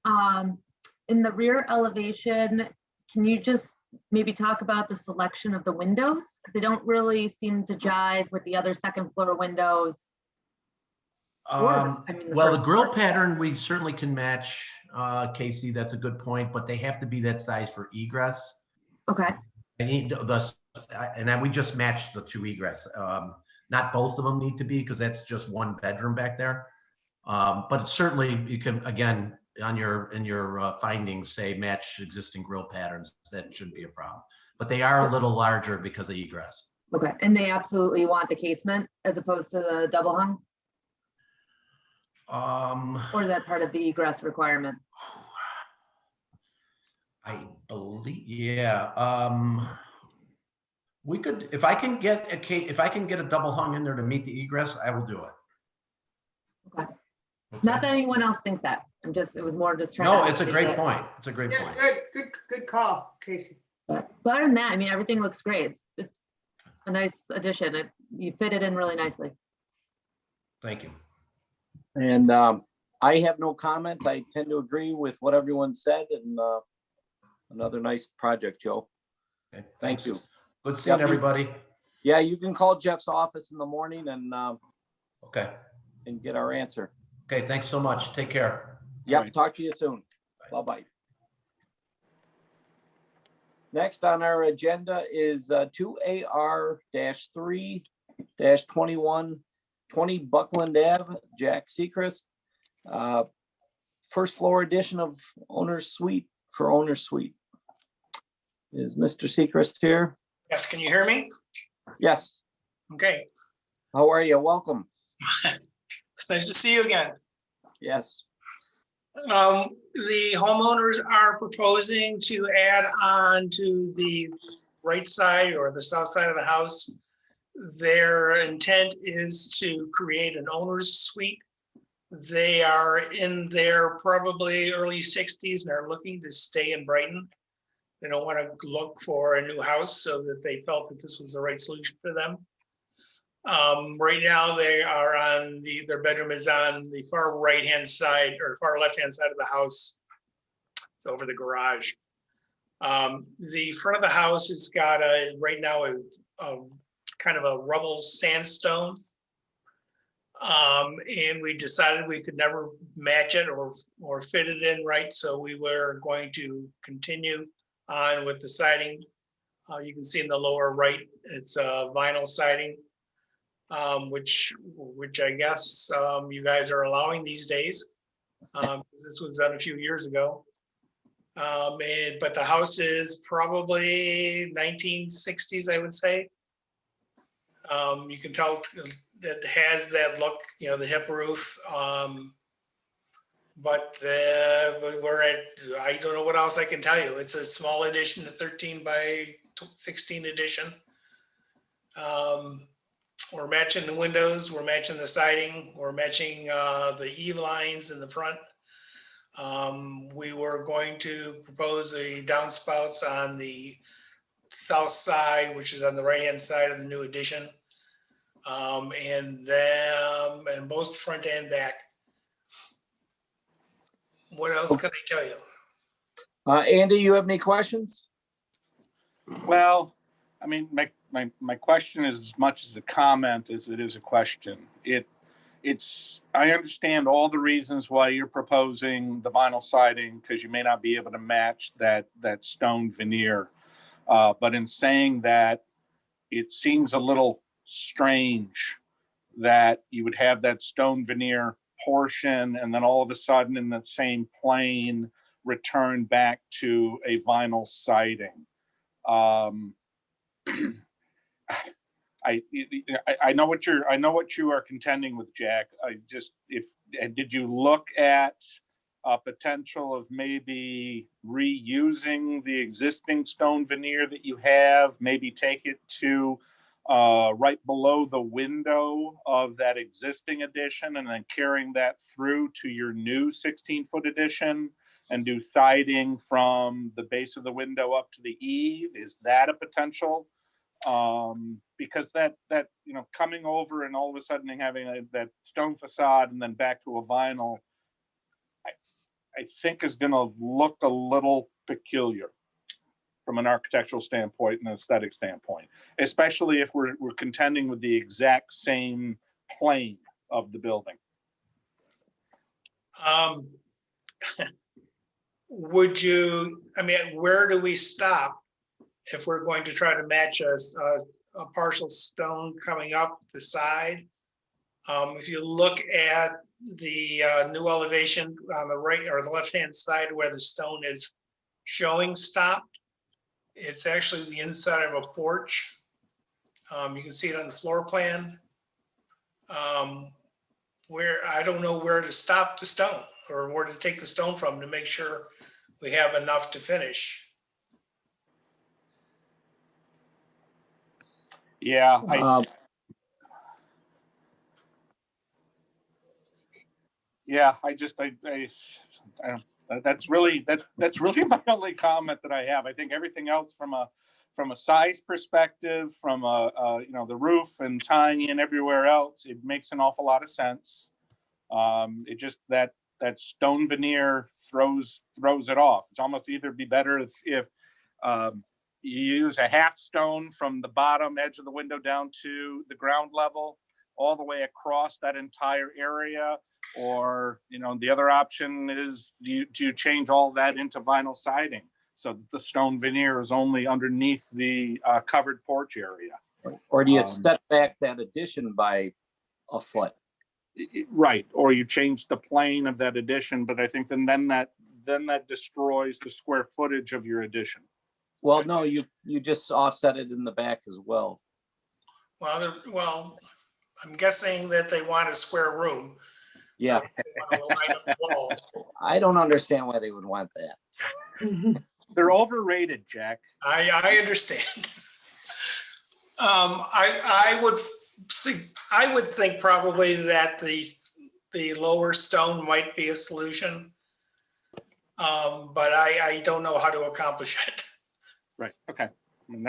In the rear elevation, can you just maybe talk about the selection of the windows? Because they don't really seem to jive with the other second floor windows. Well, the grill pattern, we certainly can match, Casey, that's a good point, but they have to be that size for egress. Okay. And then we just matched the two egress. Not both of them need to be because that's just one bedroom back there. But certainly you can, again, in your findings, say match existing grill patterns. That shouldn't be a problem. But they are a little larger because of egress. Okay, and they absolutely want the casement as opposed to the double hung? Or is that part of the egress requirement? I believe, yeah. We could, if I can get a double hung in there to meet the egress, I will do it. Okay. Not that anyone else thinks that. It was more just trying. No, it's a great point. It's a great point. Good call, Casey. But other than that, I mean, everything looks great. It's a nice addition. You fit it in really nicely. Thank you. And I have no comments. I tend to agree with what everyone said, and another nice project, Joe. Okay, Thank you. Good seeing everybody. Yeah, you can call Jeff's office in the morning and okay, and get our answer. Okay, thanks so much. Take care. Yep, right. Talk to you soon. Bye-bye. Next on our agenda is 2AR-3-2120 Buckland Ave, Jack Sechrist. First floor addition of owner's suite for owner's suite. Is Mr. Sechrist here? Yes, can you hear me? Yes. Okay, How are you? Welcome. it's nice to see you again. Yes. The homeowners are proposing to add on to the right side or the south side of the house. Their intent is to create an owner's suite. They are in their probably early 60s and are looking to stay in Brighton. They don't want to look for a new house, so that they felt that this was the right solution for them. Right now they are on their bedroom is on the far right-hand side or far left-hand side of the house. It's over the garage. The front of the house has got right now a kind of a rubble sandstone. And we decided we could never match it or fit it in right. So we were going to continue on with the siding. You can see in the lower right, it's vinyl siding. Which I guess you guys are allowing these days. This was done a few years ago. But the house is probably 1960s, I would say. You can tell that has that look, you know, the hip roof. But we're at, I don't know what else I can tell you. It's a small addition, a 13 by 16 addition. We're matching the windows, we're matching the siding, we're matching the eave lines in the front. We were going to propose a downspouts on the south side, which is on the right-hand side of the new addition. And both front and back. What else can I tell you? Andy, you have any questions? Well, I mean, my question is as much as a comment as it is a question. I understand all the reasons why you're proposing the vinyl siding, because you may not be able to match that stone veneer. But in saying that, it seems a little strange that you would have that stone veneer portion and then all of a sudden in that same plane return back to a vinyl siding. I know what you are contending with, Jack. Did you look at a potential of maybe reusing the existing stone veneer that you have, maybe take it to right below the window of that existing addition and then carrying that through to your new 16-foot addition and do siding from the base of the window up to the eave? Is that a potential? Because that coming over and all of a sudden having that stone facade and then back to a vinyl, I think is going to look a little peculiar from an architectural standpoint and an aesthetic standpoint, especially if we're contending with the exact same plane of the building. Would you, I mean, where do we stop if we're going to try to match a partial stone coming up the side? If you look at the new elevation on the right or the left-hand side where the stone is showing stopped, it's actually the inside of a porch. You can see it on the floor plan. Where I don't know where to stop the stone or where to take the stone from to make sure we have enough to finish. Yeah, that's really my only comment that I have. I think everything else from a size perspective, from the roof and tying in everywhere else, it makes an awful lot of sense. It just that stone veneer throws it off. It's almost either be better if you use a half stone from the bottom edge of the window down to the ground level, all the way across that entire area. Or, the other option is, do you change all that into vinyl siding so that the stone veneer is only underneath the covered porch area? Or do you step back that addition by a foot? Right, or you change the plane of that addition, but I think then that destroys the square footage of your addition. Well, no, you just offset it in the back as well. Well, I'm guessing that they want a square room. Yeah. They want to line up walls. I don't understand why they would want that. They're overrated, Jack. I understand. I would think probably that the lower stone might be a solution, but I don't know how to accomplish it. Right. Okay. I mean,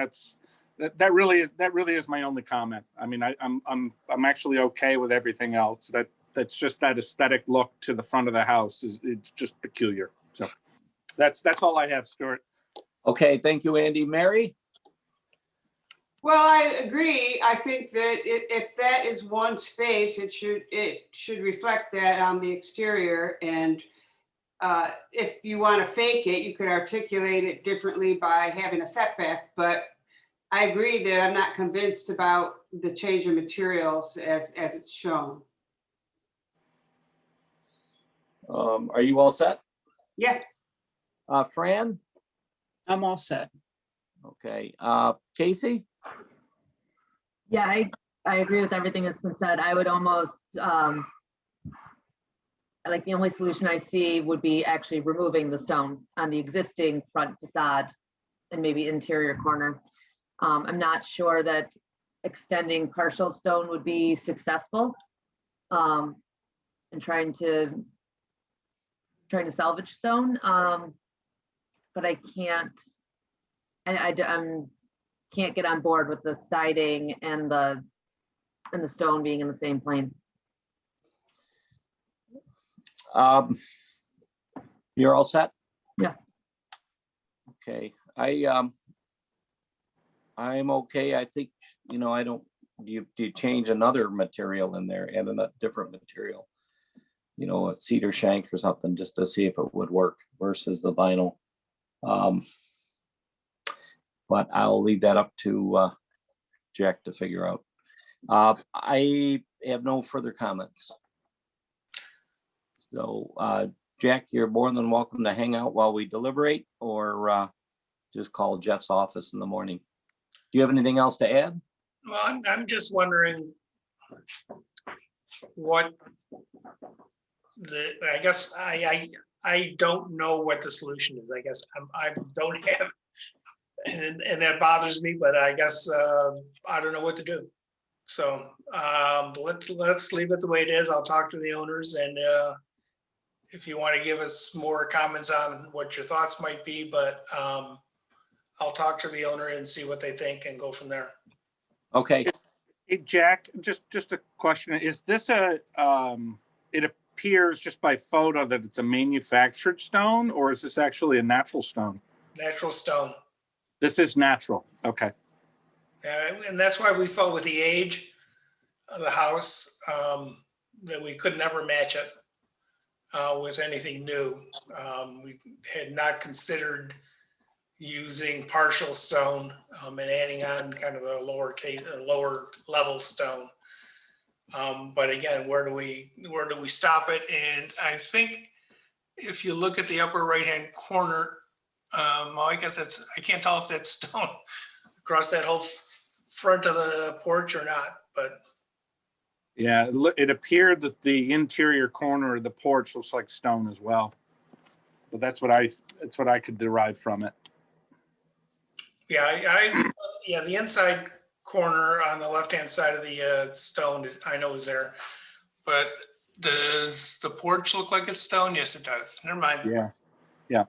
that really is my only comment. I mean, I'm actually okay with everything else. That's just that aesthetic look to the front of the house it's just peculiar. So that's all I have, Stuart. Okay. Thank you, Andy. Mary? Well, I agree. I think that if that is one space, it should reflect that on the exterior. And if you want to fake it, you could articulate it differently by having a setback. But I agree that I'm not convinced about the change of materials as it's shown. Are you all set? Yeah. Fran? I'm all set. Okay. Casey? Yeah, I I agree with everything that's been said. I would almost, like the only solution I see would be actually removing the stone on the existing front facade and maybe interior corner. I'm not sure that extending partial stone would be successful. And trying to salvage stone. But I can't, I'm can't get on board with the siding and the stone being in the same plane. You're all set? Yeah. Okay, I'm okay. I think, I don't, do you change another material in there and a different material? A cedar shank or something, just to see if it would work versus the vinyl. But I'll leave that up to Jack to figure out. I have no further comments. So Jack, you're more than welcome to hang out while we deliberate, or just call Jeff's office in the morning. Do you have anything else to add? Well, I'm just wondering what I guess I don't know what the solution is. I guess I don't have, and that bothers me, but I guess I don't know what to do. So let's leave it the way it is. I'll talk to the owners, and if you want to give us more comments on what your thoughts might be, but I'll talk to the owner and see what they think and go from there. Okay. Hey, Jack, just a question. Is this it appears just by photo that it's a manufactured stone, or is this actually a natural stone? Natural stone. This is natural. Okay. And that's why we felt with the age of the house that we could never match it with anything new. We had not considered using partial stone and adding on kind of a lower level stone. But again, where do we stop it? And I think if you look at the upper right-hand corner, well, I guess I can't tell if that's stone across that whole front of the porch or not, but. Yeah, it appeared that the interior corner of the porch looks like stone as well. But that's what I could derive from it. Yeah, yeah, the inside corner on the left-hand side of the stone I know is there, but does the porch look like it's stone? Yes, it does. Never mind. Yeah, yeah.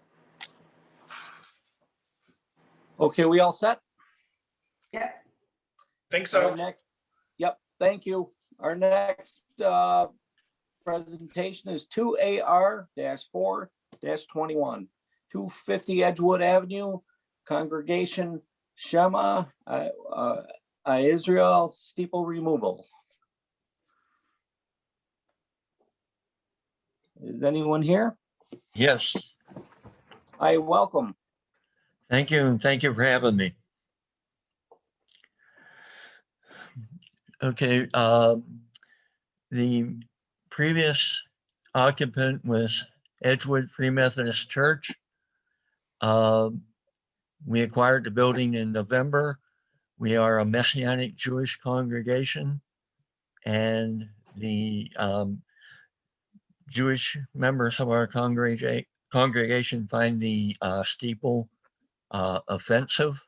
Okay, we all set? Yeah. Think so. Yep, thank you. Our next presentation is 2AR-4-21, 250 Edgewood Avenue, Congregation Shema Israel steeple removal. Is anyone here? Yes. Hi, welcome. Thank you, and thank you for having me. Okay, the previous occupant was Edgewood Free Methodist Church. We acquired the building in November. We are a Messianic Jewish congregation, and the Jewish members of our congregation find the steeple offensive,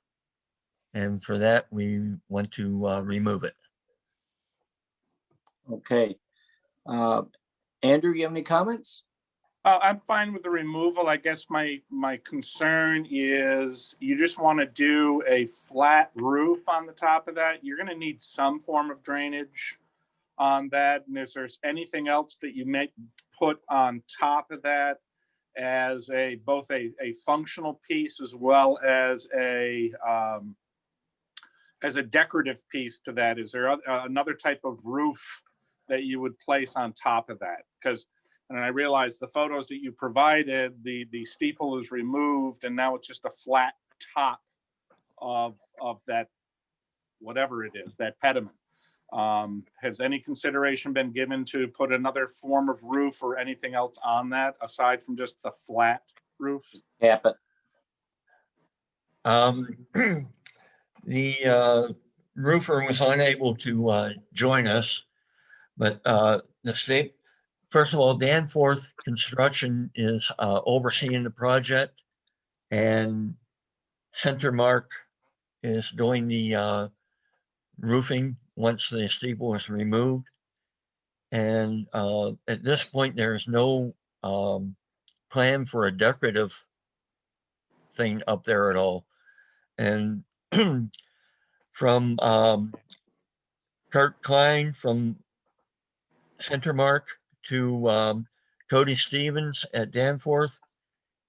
and for that we want to remove it. Okay. Andrew, you have any comments? I'm fine with the removal. I guess my concern is you just want to do a flat roof on the top of that. You're going to need some form of drainage on that. And if there's anything else that you may put on top of that as both a functional piece as well as a decorative piece to that, is there another type of roof that you would place on top of that? Because, and I realize the photos that you provided, the steeple is removed and now it's just a flat top of that, whatever it is, that pediment. Has any consideration been given to put another form of roof or anything else on that aside from just the flat roof? Cap it. The roofer was unable to join us, but the state, first of all, Danforth Construction is overseeing the project, and Centermark is doing the roofing once the steeple is removed. And at this point, there's no plan for a decorative thing up there at all. And from Kurt Klein from Centermark to Cody Stevens at Danforth,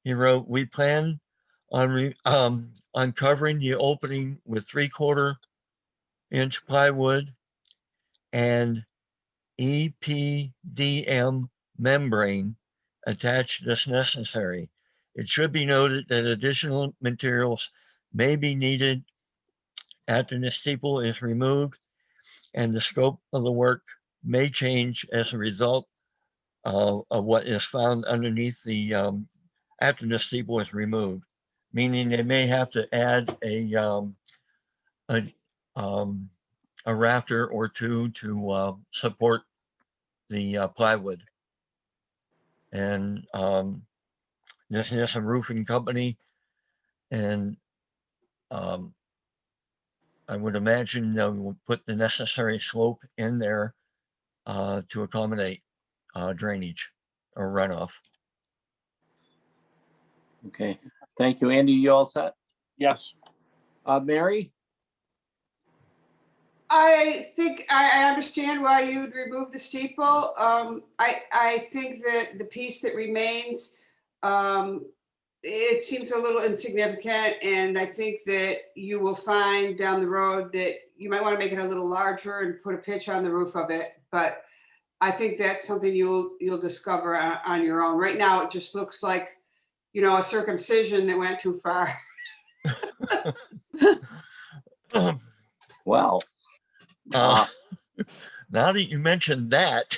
he wrote, "We plan on covering the opening with 3/4-inch plywood and EPDM membrane attached as necessary. It should be noted that additional materials may be needed after the steeple is removed, and the scope of the work may change as a result of what is found underneath the after the steeple is removed. Meaning they may have to add a rafter or two to support the plywood. And this is a roofing company, and I would imagine they will put the necessary slope in there to accommodate drainage or runoff. Okay, thank you. Andy, you all set? Yes. Mary? I think I understand why you'd remove the steeple. I think that the piece that remains, it seems a little insignificant, and I think that you will find down the road that you might want to make it a little larger and put a pitch on the roof of it. But I think that's something you'll discover on your own. Right now, it just looks like, you know, a circumcision that went too far. Well, now that you mentioned that,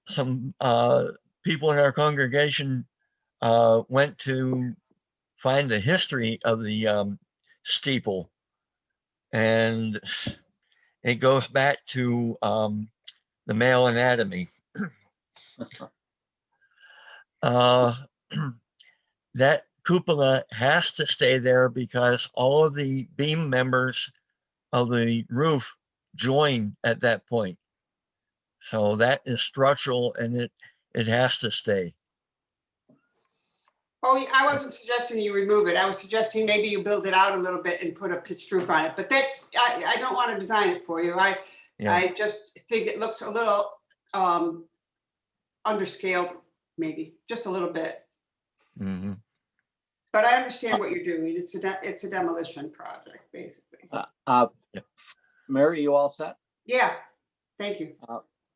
some people in our congregation went to find the history of the steeple, and it goes back to the male anatomy. That cupola has to stay there because all of the beam members of the roof join at that point. So that is structural, and it has to stay. Oh, I wasn't suggesting you remove it. I was suggesting maybe you build it out a little bit and put a pitched roof on it. But that's, I don't want to design it for you. I just think it looks a little underscaled, maybe just a little bit. Mm-hmm. But I understand what you're doing. It's a demolition project, basically. Mary, you all set? Yeah, thank you.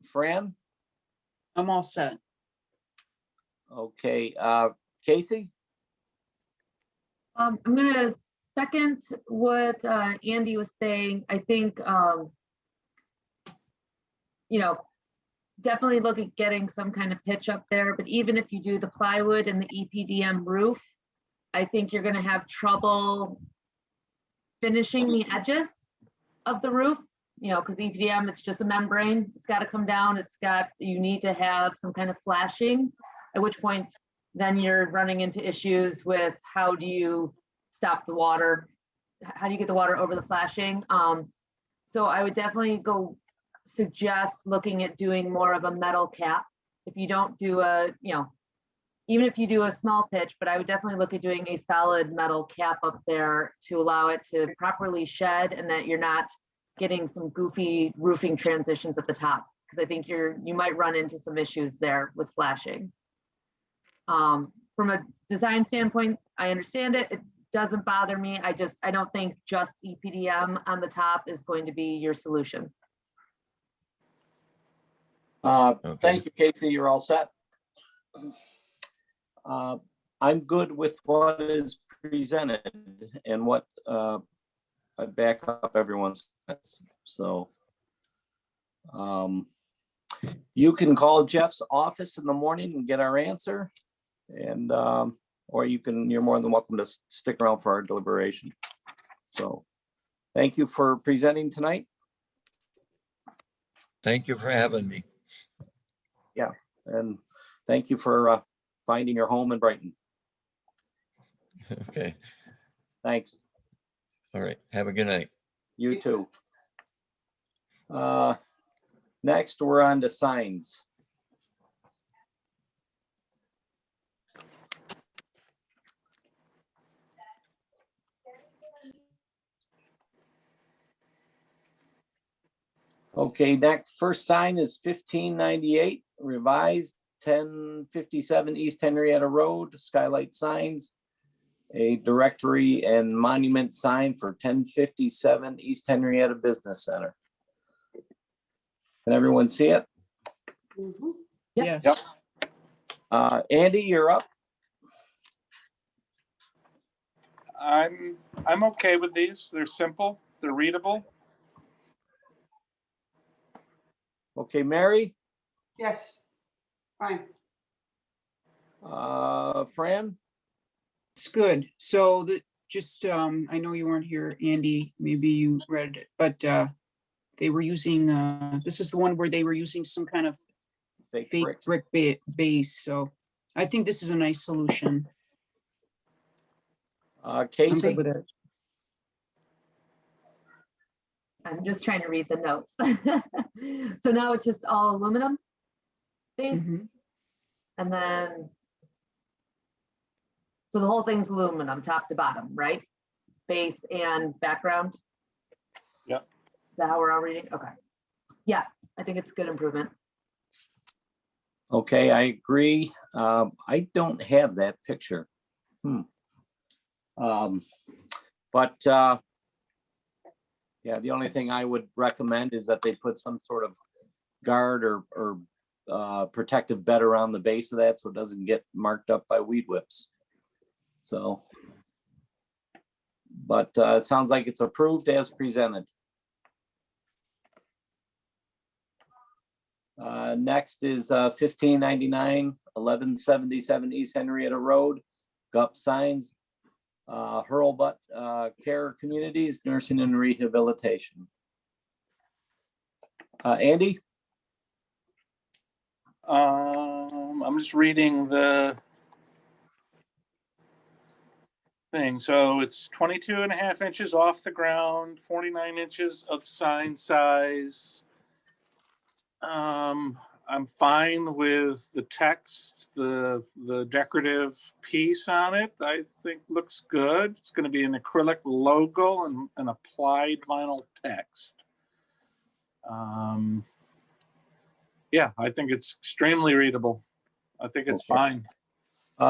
Fran? I'm all set. Okay, Casey? I'm gonna second what Andy was saying. I think, you know, definitely look at getting some kind of pitch up there, but even if you do the plywood and the EPDM roof, I think you're gonna have trouble finishing the edges of the roof, you know, because EPDM, it's just a membrane. It's got to come down. You need to have some kind of flashing, at which point then you're running into issues with how do you stop the water? How do you get the water over the flashing? So I would definitely suggest looking at doing more of a metal cap. If you don't do even if you do a small pitch, but I would definitely look at doing a solid metal cap up there to allow it to properly shed, and that you're not getting some goofy roofing transitions at the top, because I think you might run into some issues there with flashing. From a design standpoint, I understand it. It doesn't bother me. I don't think just EPDM on the top is going to be your solution. Thank you, Casey. You're all set. I'm good with what is presented and what I back up everyone's. So you can call Jeff's office in the morning and get our answer, and or you're more than welcome to stick around for our deliberation. So Thank you for presenting tonight. Thank you for having me. And thank you for finding your home in Brighton. Okay. Thanks. All right. Have a good night. You too. Next, we're on to signs. Okay, next, first sign is 1598 revised 1057 East Henrietta Road, Skylight Signs. A directory and monument sign for 1057 East Henrietta Business Center. Can everyone see it? Mhm. Yes. Andy, you're up. I'm okay with these. They're simple, they're readable. Okay, Mary, Yes, fine. Fran, It's good. So just, I know you weren't here, Andy, maybe you read it, but they were using, this is the one where they were using some kind of fake brick base. So I think this is a nice solution. I'm Casey, good with it. I'm just trying to read the notes. So now it's just all aluminum base, Mhm. and then, so the whole thing's aluminum, top to bottom, right? Base and background? Yep. Is that how we're all reading? Okay. Yeah, I think it's a good improvement. okay, I agree. I don't have that picture. But yeah, the only thing I would recommend is that they put some sort of guard or protective bed around the base of that so it doesn't get marked up by weed whips. So, but it sounds like it's approved as presented. Next is 1599 1177 East Henrietta Road, GUP signs. Hurlbut Care Communities, Nursing and Rehabilitation. Andy? I'm just reading the thing. So it's 22.5 inches off the ground, 49 inches of sign size. I'm fine with the text, the decorative piece on it. I think looks good. It's going to be an acrylic logo and an applied vinyl text. Yeah, I think it's extremely readable. I think it's fine.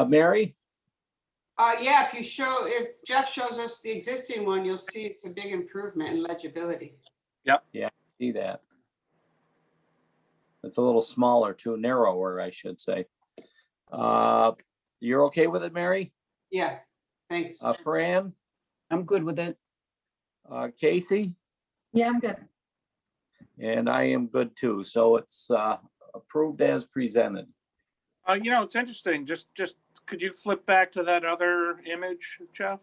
Mary? Yeah, if Jeff shows us the existing one, you'll see it's a big improvement in legibility. Yep. Yeah, see that. It's a little smaller too, narrower, I should say. You're okay with it, Mary? Yeah, thanks. Fran? I'm good with it. Casey? Yeah, I'm good. And I am good too. So it's approved as presented. It's interesting. Just could you flip back to that other image, Jeff?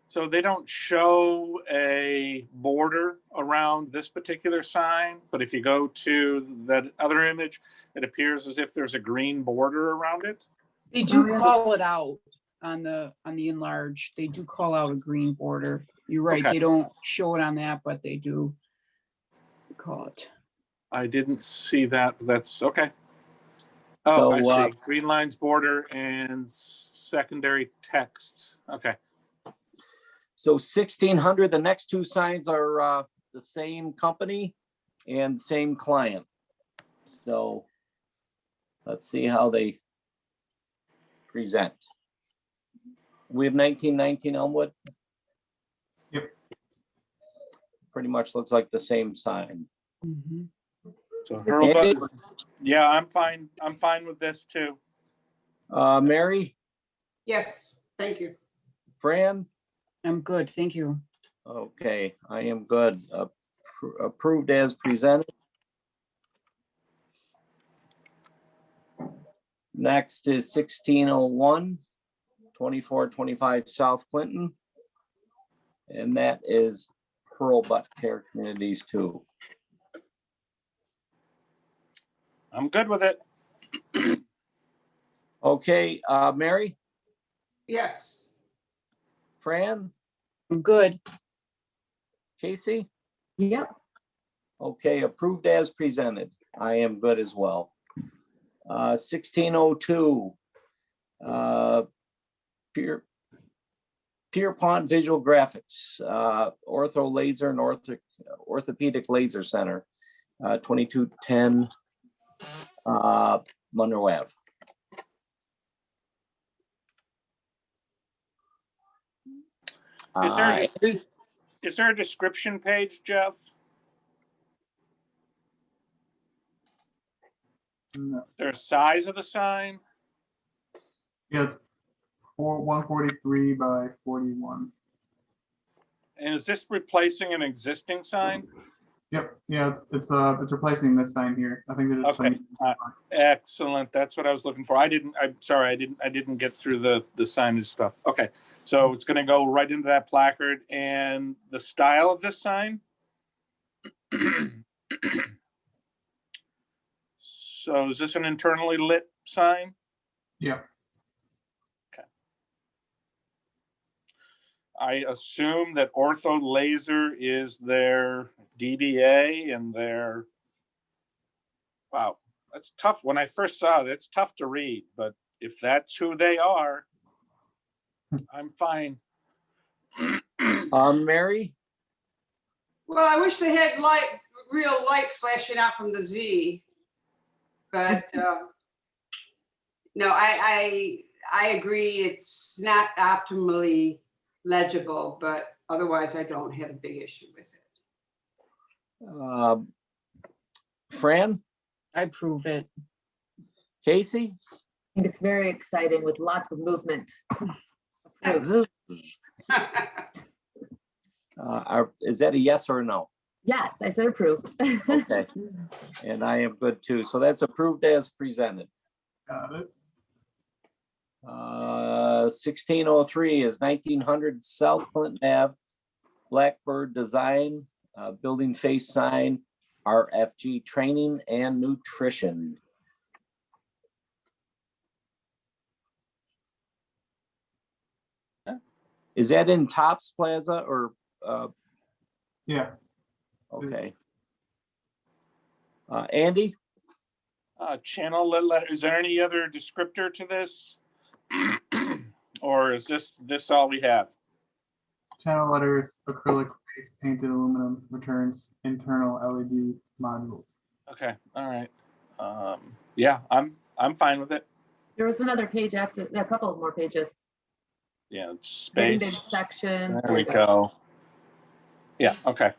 So they don't show a border around this particular sign, but if you go to that other image, it appears as if there's a green border around it. They do call it out on the enlarged. They do call out a green border. You're right. Okay. They don't show it on that, but they do call it. I didn't see that. That's okay. Oh, So, I see. Green lines border and secondary text. Okay. So 1600, the next two signs are the same company and same client. So let's see how they present. We have 1919 Elmwood. Yep. Pretty much looks like the same sign. Mm-hmm. So Hurlbut, yeah, I'm fine. I'm fine with this too. Mary? Yes, thank you. Fran? I'm good, thank you. Okay, I am good. Approved as presented. Next is 1601 2425 South Clinton. And that is Hurlbut Care Communities too. I'm good with it. Okay, Mary, Yes. Fran, I'm good. Casey? Yep. Okay, approved as presented. I am good as well. 1602. Pierpont Visual Graphics, Ortho Laser and Orthopedic Laser Center, 2210 Monroe Ave. Is there a description page, Jeff? No. Is there a size of the sign? Yeah, it's 143 by 41. And is this replacing an existing sign? Yep. Yeah, it's replacing this sign here. I think they're just Okay, putting- excellent. That's what I was looking for. I'm sorry, I didn't get through the signage stuff. Okay, so it's gonna go right into that placard. And the style of this sign? So is this an internally lit sign? Yeah. I assume that Ortho Laser is their DBA and their, wow, that's tough. When I first saw it, it's tough to read, but if that's who they are, I'm fine. Mary? Well, I wish they had real light flashing out from the Z. But no, I agree. It's not optimally legible, but otherwise I don't have a big issue with it. Fran? I approve it. Casey? I think it's very exciting with lots of movement. Is that a yes or a no? Yes, I said approved. Okay, and I am good too. So that's approved as presented. Got it. 1603 is 1900 South Clinton Ave, Blackbird Design, building face sign, RFG Training and Nutrition. Is that in Tops Plaza or? Yeah. Okay. Andy? Channel letter, is there any other descriptor to this? Or is this all we have? Channel letters, acrylic face, painted aluminum, returns internal LED modules. Okay, all right. Yeah, I'm fine with it. There was another page after, a couple of more pages. Yeah, Painted space. section. There we go. Yeah, okay.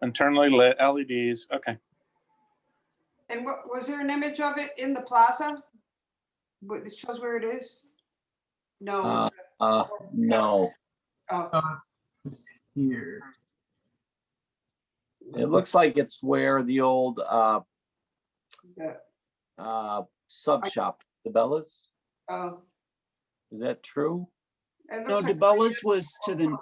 Internally lit LEDs, okay. And what was there an image of it in the plaza? It shows where it is? No. No. Oh. It's here. It looks like it's where the old sub shop, the Bellas. Oh. Is that true? No, DeBella's was to the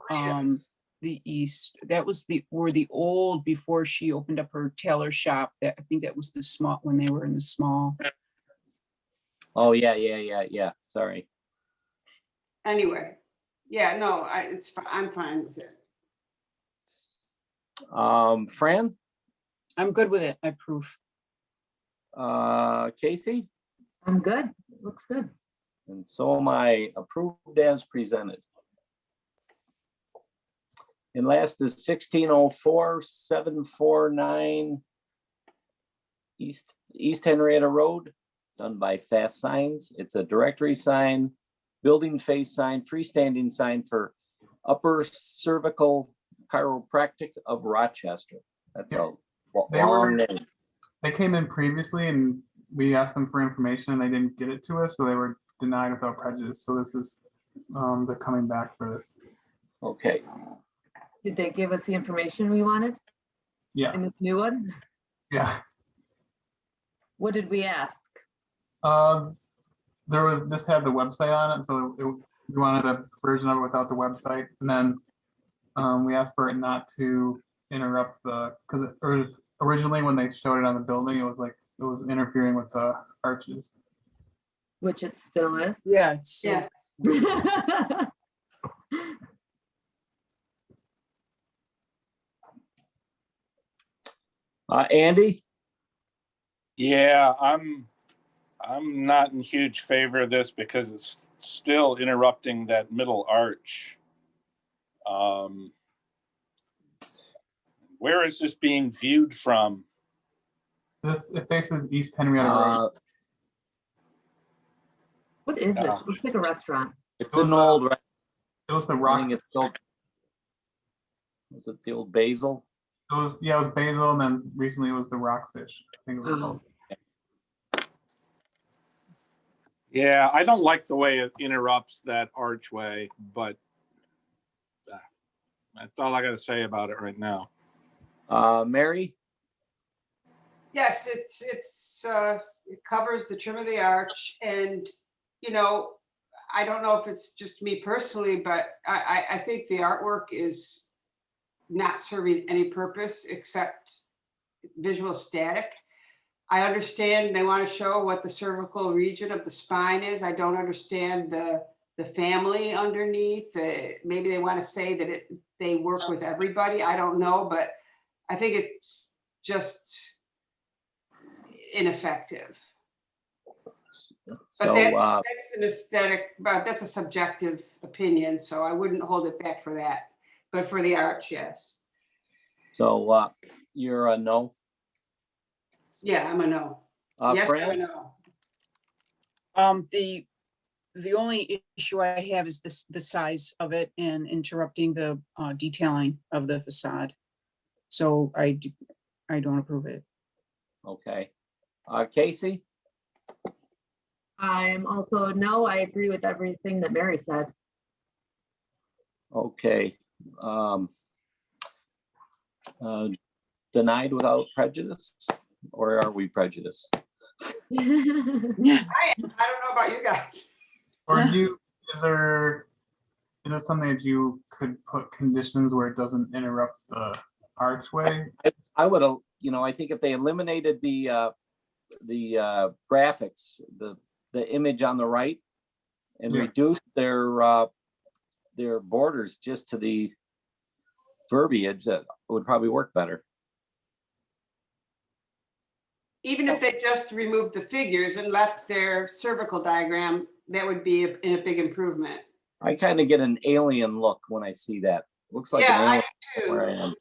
east. That was where the old, before she opened up her tailor shop. That I think that was the small, when they were in the small. Oh, yeah. Sorry. Anyway, yeah, no, I'm fine with it. Fran? I'm good with it. I approve. Casey? I'm good. Looks good. And so am I, approved as presented. And last is 1604 749 East Henrietta Road, done by Fast Signs. It's a directory sign, building face sign, freestanding sign for Upper Cervical Chiropractic of Rochester. That's a long name. They came in previously and we asked them for information and they didn't get it to us, so they were denied without prejudice. So this is they're coming back for this. Okay. Did they give us the information we wanted? Yeah. In this new one? Yeah. What did we ask? This had the website on it, so we wanted a version of it without the website, and then We asked for it not to interrupt because originally when they showed it on the building, it was like, it was interfering with the arches. Which it still is. Yeah, it's Yeah. Andy? Yeah, I'm not in huge favor of this because it's still interrupting that middle arch. Where is this being viewed from? It faces East Henrietta Road. What is Yeah. this? It looks like a restaurant. It's It was an the- old, It was the I rock. think it's built. Was it the old Basil? It was Basil, and then recently it was the Rockfish. I think it was called. Yeah, I don't like the way it interrupts that archway, but that's all I got to say about it right now. Mary? Yes, it covers the trim of the arch, and, you know, I don't know if it's just me personally, but I think the artwork is not serving any purpose except visual static. I understand they want to show what the cervical region of the spine is. I don't understand the family underneath. Maybe they want to say that they work with everybody. I don't know, but I think it's just ineffective. But that's an aesthetic, but that's a subjective opinion, so I wouldn't hold it back for that. But for the arch, yes. So you're a no? Yeah, I'm a no. Yes, I'm a Fran? no. The only issue I have is the size of it and interrupting the detailing of the facade. So I don't approve it. Okay. Casey? I'm also no, I agree with everything that Mary said. Okay. Denied without prejudice, or are we prejudiced? I don't know about you guys. Or is it something that you could put conditions where it doesn't interrupt the archway? I would have, I think if they eliminated the graphics, the image on the right, and reduced their borders just to the verbiage, that would probably work better. Even if they just removed the figures and left their cervical diagram, that would be a big improvement. I kind of get an alien look when I see that. Looks like an alien where I am.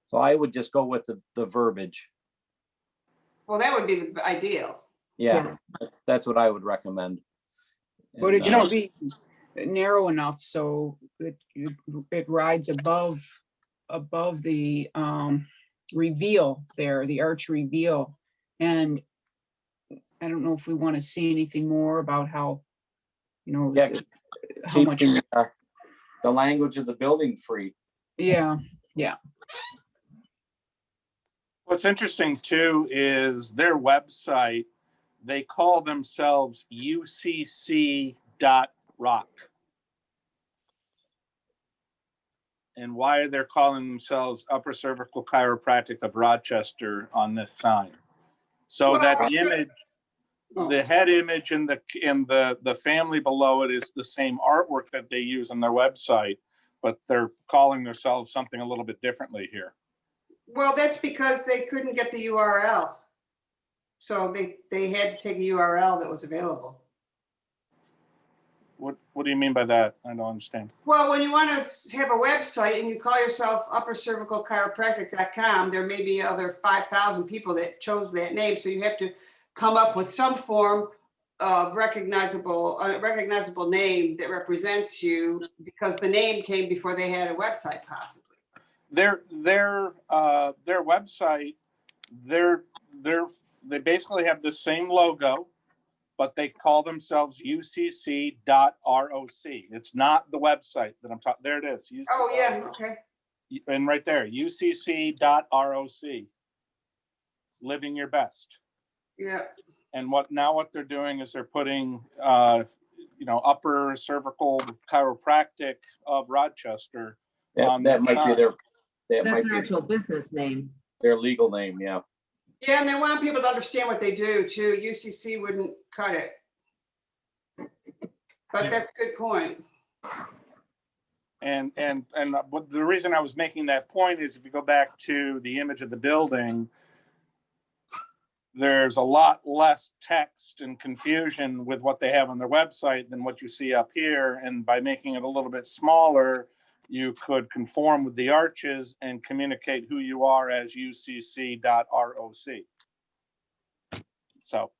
So I would just go with the verbiage. Well, that would be the ideal. Yeah. That's what I would recommend. But it should be narrow enough so it rides above the reveal there, the arch reveal. And I don't know if we want to see anything more about how, how keep much the language of the building free. Yeah. What's interesting too is their website, they call themselves ucc.rock. And why they're calling themselves Upper Cervical Chiropractic of Rochester on this sign. So that the image, the head image and the family below it is the same artwork that they use on their website, but they're calling themselves something a little bit differently here. Well, that's because they couldn't get the URL. So they had to take a URL that was available. What do you mean by that? I don't understand. Well, when you want to have a website and you call yourself uppercervicalchiropractic.com, there may be other 5,000 people that chose that name. So you have to come up with some form of recognizable name that represents you, because the name came before they had a website, possibly. Their website, they basically have the same logo, but they call themselves ucc.roc. It's not the website that I'm talking. There it is. Oh yeah, okay. And right there, ucc.roc. Living your best. Yeah. And what they're doing is they're putting, Upper Cervical Chiropractic of Rochester on That might be sign. their, that That's might an be actual business name. their legal name, yeah. Yeah, and they want people to understand what they do too. UCC wouldn't cut it. But that's a good point. And what the reason I was making that point is if you go back to the image of the building, there's a lot less text and confusion with what they have on their website than what you see up here. And by making it a little bit smaller, you could conform with the arches and communicate who you are as ucc.roc. So.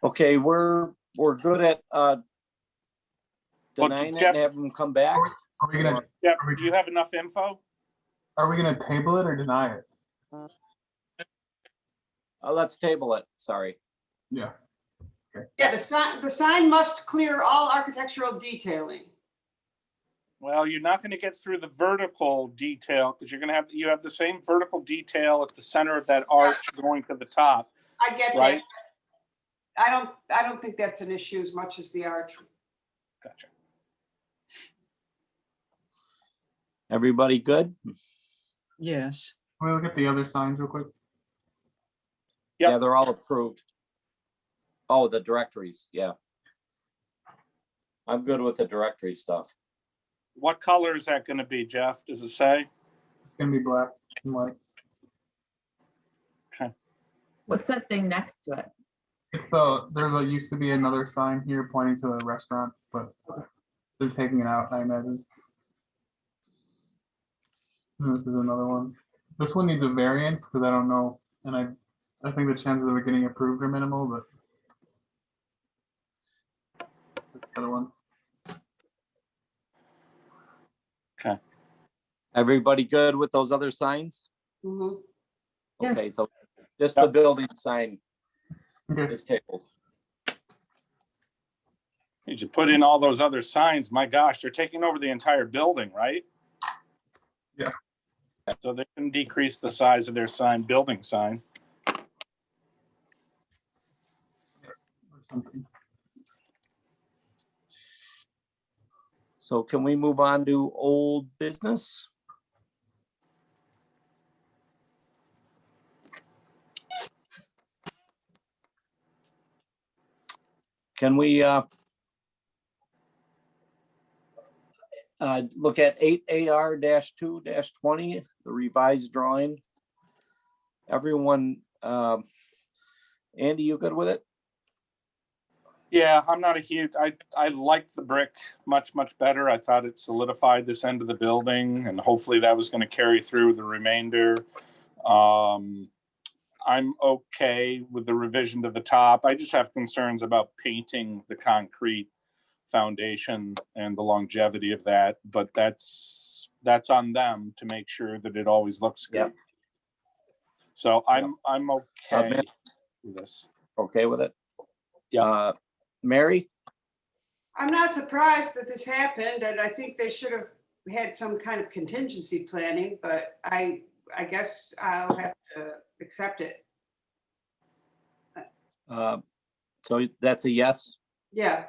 Okay, we're good at denying it Jeff- and have them come back. Are we gonna, Yeah, do you have enough info? are we gonna table it or deny it? Let's table it, sorry. Yeah. Yeah, the sign must clear all architectural detailing. Well, you're not going to get through the vertical detail because you have the same vertical detail at the center of that arch going to the top. I get Right. that. I don't think that's an issue as much as the arch. Gotcha. Everybody good? Yes. Can we look at the other signs real quick? Yep. Yeah, they're all approved. Oh, the directories, yeah. I'm good with the directory stuff. What color is that going to be, Jeff? Does it say? It's gonna be black and white. Okay. What's that thing next to it? Used to be another sign here pointing to the restaurant, but they're taking it out, I imagine. And this is another one. This one needs a variance because I don't know, and I think the chances of it getting approved are minimal, but this other one. Okay. Everybody good with those other signs? Mhm. Yeah. Okay, so just the building sign Okay. is tabled. You put in all those other signs. My gosh, they're taking over the entire building, right? Yeah. So they can decrease the size of their building sign. Yes. Or something. So can we move on to old business? Can we look at 8AR-2-20, the revised drawing? Everyone, Andy, you good with it? Yeah, I'm not a huge, I like the brick much better. I thought it solidified this end of the building and hopefully that was going to carry through the remainder. I'm okay with the revision to the top. I just have concerns about painting the concrete foundation and the longevity of that, but that's on them to make sure that it always looks good. Yep. So I'm okay with this. Okay with it? Yeah. Mary? I'm not surprised that this happened, and I think they should have had some kind of contingency planning, but I guess I'll have to accept it. So that's a yes? Yeah.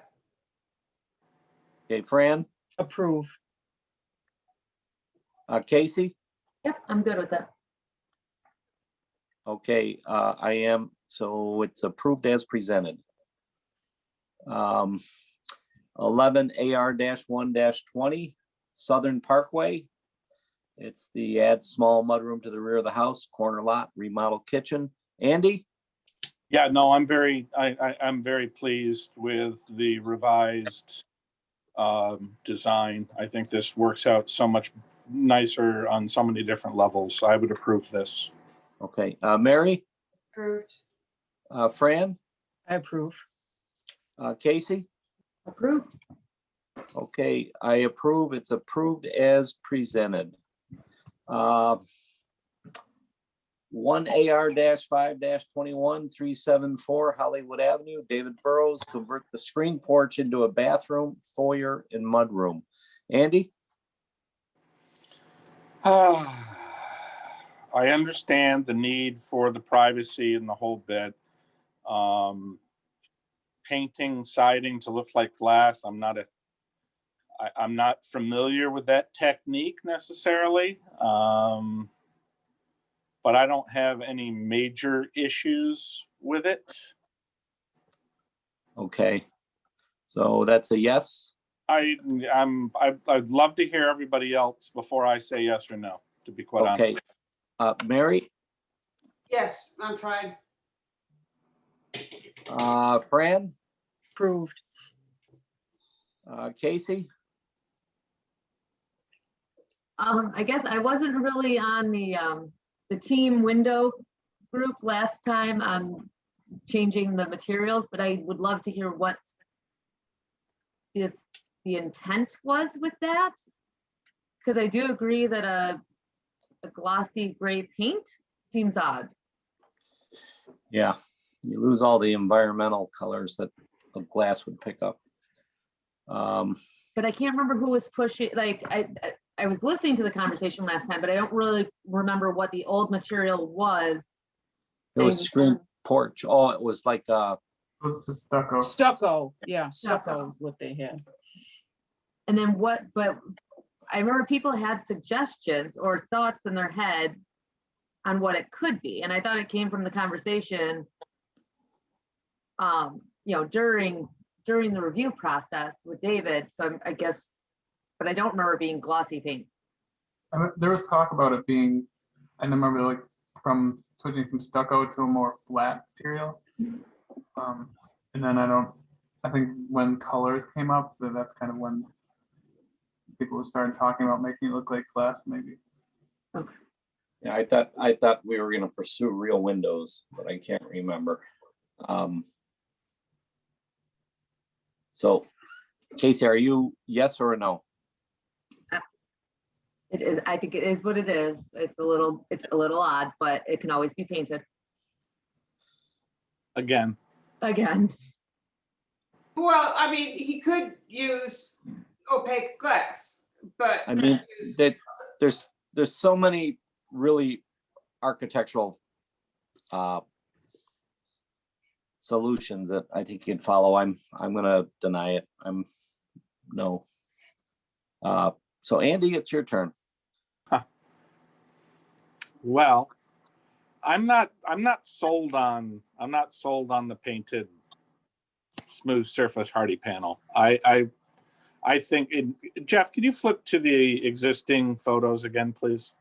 Okay, Fran? Approve. Casey? Yep, I'm good with that. Okay, I am, so it's approved as presented. 11 AR-1-20, Southern Parkway. It's the add small mudroom to the rear of the house, corner lot, remodel kitchen. Andy? Yeah, no, I'm very pleased with the revised design. I think this works out so much nicer on so many different levels. I would approve this. Okay, Mary? Approved. Fran? I approve. Casey? Approved. Okay, I approve. It's approved as presented. 1 AR-5-21, 374 Hollywood Avenue, David Burrows, convert the screen porch into a bathroom, foyer, and mudroom. Andy? I understand the need for the privacy and the whole bit. Painting siding to look like glass, I'm not I'm not familiar with that technique necessarily, but I don't have any major issues with it. Okay, so that's a yes. I'd love to hear everybody else before I say yes or no, to be quite Okay, honest. Mary, Yes, I'm fine. Fran, Approved. Casey, I guess I wasn't really on the team window group last time on changing the materials, but I would love to hear what is the intent was with that. Because I do agree that a glossy gray paint seems odd. yeah, you lose all the environmental colors that a glass would pick up. But I can't remember who was pushing, like, I was listening to the conversation last time, but I don't really remember what the old material was. It was screen porch. Oh, it was like It was the stucco. Stucco, yeah, stucco is what they had. And then but I remember people had suggestions or thoughts in their head on what it could be. And I thought it came from the conversation, during the review process with David. So I guess, but I don't remember it being glossy paint. There was talk about it being, I remember like from switching from stucco to a more flat material. And then I think when colors came up, that's kind of when people started talking about making it look like glass maybe. Okay. Yeah, I thought we were gonna pursue real windows, but I can't remember. So Casey, are you yes or a no? It is, I think it is what it is. It's a little odd, but it can always be painted. Again. Well, I mean, he could use opaque glass, but I mean, there's so many really architectural solutions that I think you'd follow. I'm gonna deny it. No. So Andy, it's your turn. Well, I'm not sold on the painted smooth surface hardy panel. I think Jeff, can you flip to the existing photos again, please?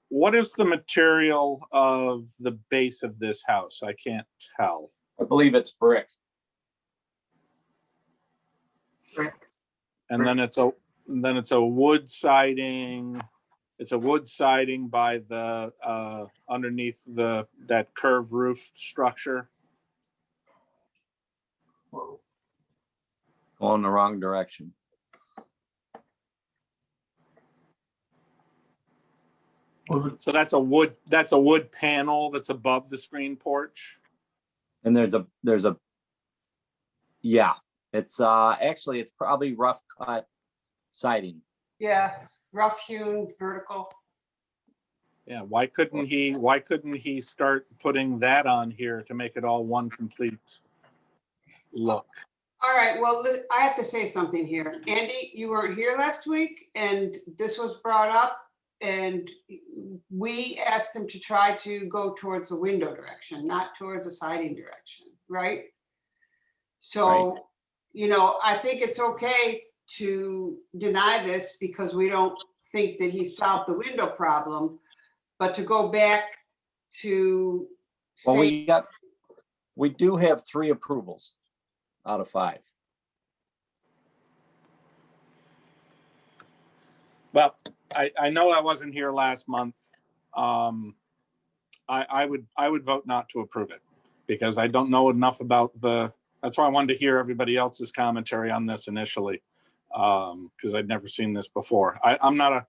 What is the material of the base of this house? I can't tell. I believe it's brick. And then it's a wood siding. It's a wood siding by the underneath that curved roof structure. Whoa. Going the wrong direction. So that's a wood panel that's above the screen porch. And there's a yeah, it's actually it's probably rough cut siding. yeah, rough hewn vertical. Yeah, why couldn't he start putting that on here to make it all one complete look? All right, well, I have to say something here. Andy, you weren't here last week and this was brought up and we asked him to try to go towards the window direction, not towards the siding direction, right? So, Right. I think it's okay to deny this because we don't think that he solved the window problem, but to go back to Well, say, we do have 3 approvals out of 5. Well, I know I wasn't here last month. I would vote not to approve it because I don't know enough about that's why I wanted to hear everybody else's commentary on this initially. Because I'd never seen this before. I'm not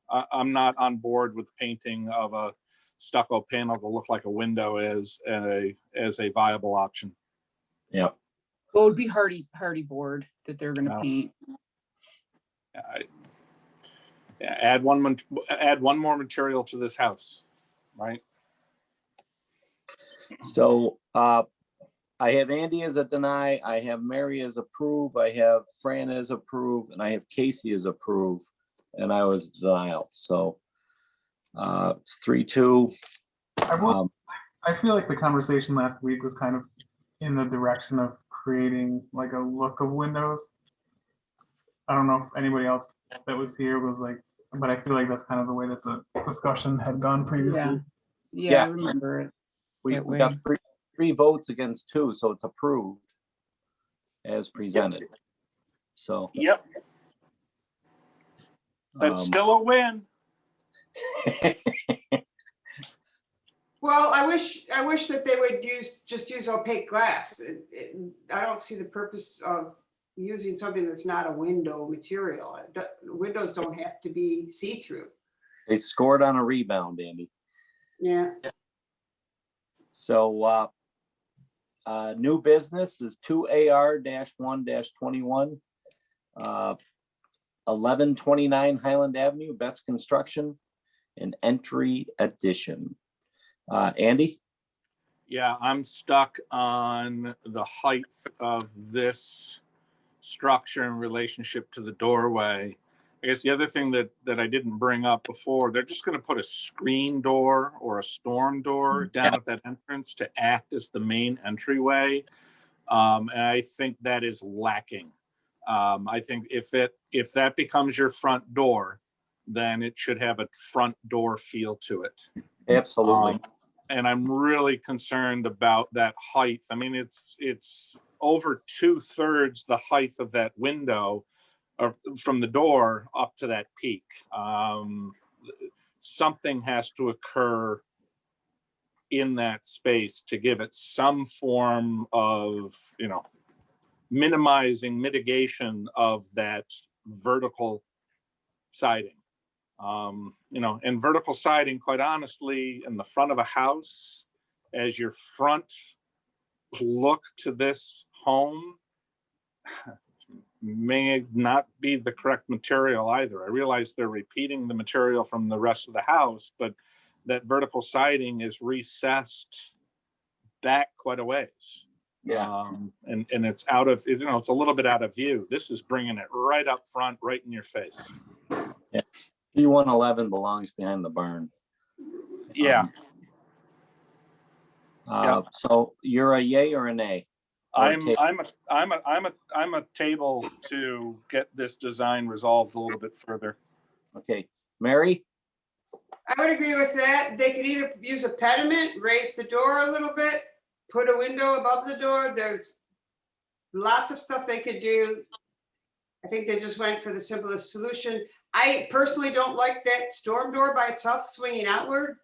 on board with painting of a stucco panel to look like a window as a viable option. Yeah. Well, it would be hardy board that they're gonna paint. Add one more material to this house, right? So I have Andy as a deny, I have Mary as approve, I have Fran as approve, and I have Casey as approve, and I was denial, so it's 3-2. I feel like the conversation last week was kind of in the direction of creating like a look of windows. I don't know if anybody else that was here was like, but I feel like that's kind of the way that the discussion had gone previously. Yeah, I remember it. We that got way. three votes against 2, so it's approved as presented. So. Yep. That's still a win. Well, I wish that they would just use opaque glass. I don't see the purpose of using something that's not a window material. Windows don't have to be see-through. They scored on a rebound, Andy. Yeah. So new business is 2AR-1-21, 1129 Highland Avenue, Best Construction, an entry addition. Andy? Yeah, I'm stuck on the height of this structure in relationship to the doorway. I guess the other thing that I didn't bring up before, they're just going to put a screen door or a storm door down at that entrance to act as the main entryway. And I think that is lacking. I think if that becomes your front door, then it should have a front door feel to it. Absolutely. And I'm really concerned about that height. I mean, it's over 2/3 the height of that window from the door up to that peak. Something has to occur in that space to give it some form of, mitigation of that vertical siding. And vertical siding, quite honestly, in the front of a house, as your front look to this home, may not be the correct material either. I realize they're repeating the material from the rest of the house, but that vertical siding is recessed back quite a ways. Yeah. And it's out of, it's a little bit out of view. This is bringing it right up front, right in your face. Yeah. P111 belongs behind the barn. Yeah. So you're a yay or a nay? I'm a table to get this design resolved a little bit further. Okay, Mary? I would agree with that. They could either use a pediment, raise the door a little bit, put a window above the door. There's lots of stuff they could do. I think they just went for the simplest solution. I personally don't like that storm door by itself swinging outward,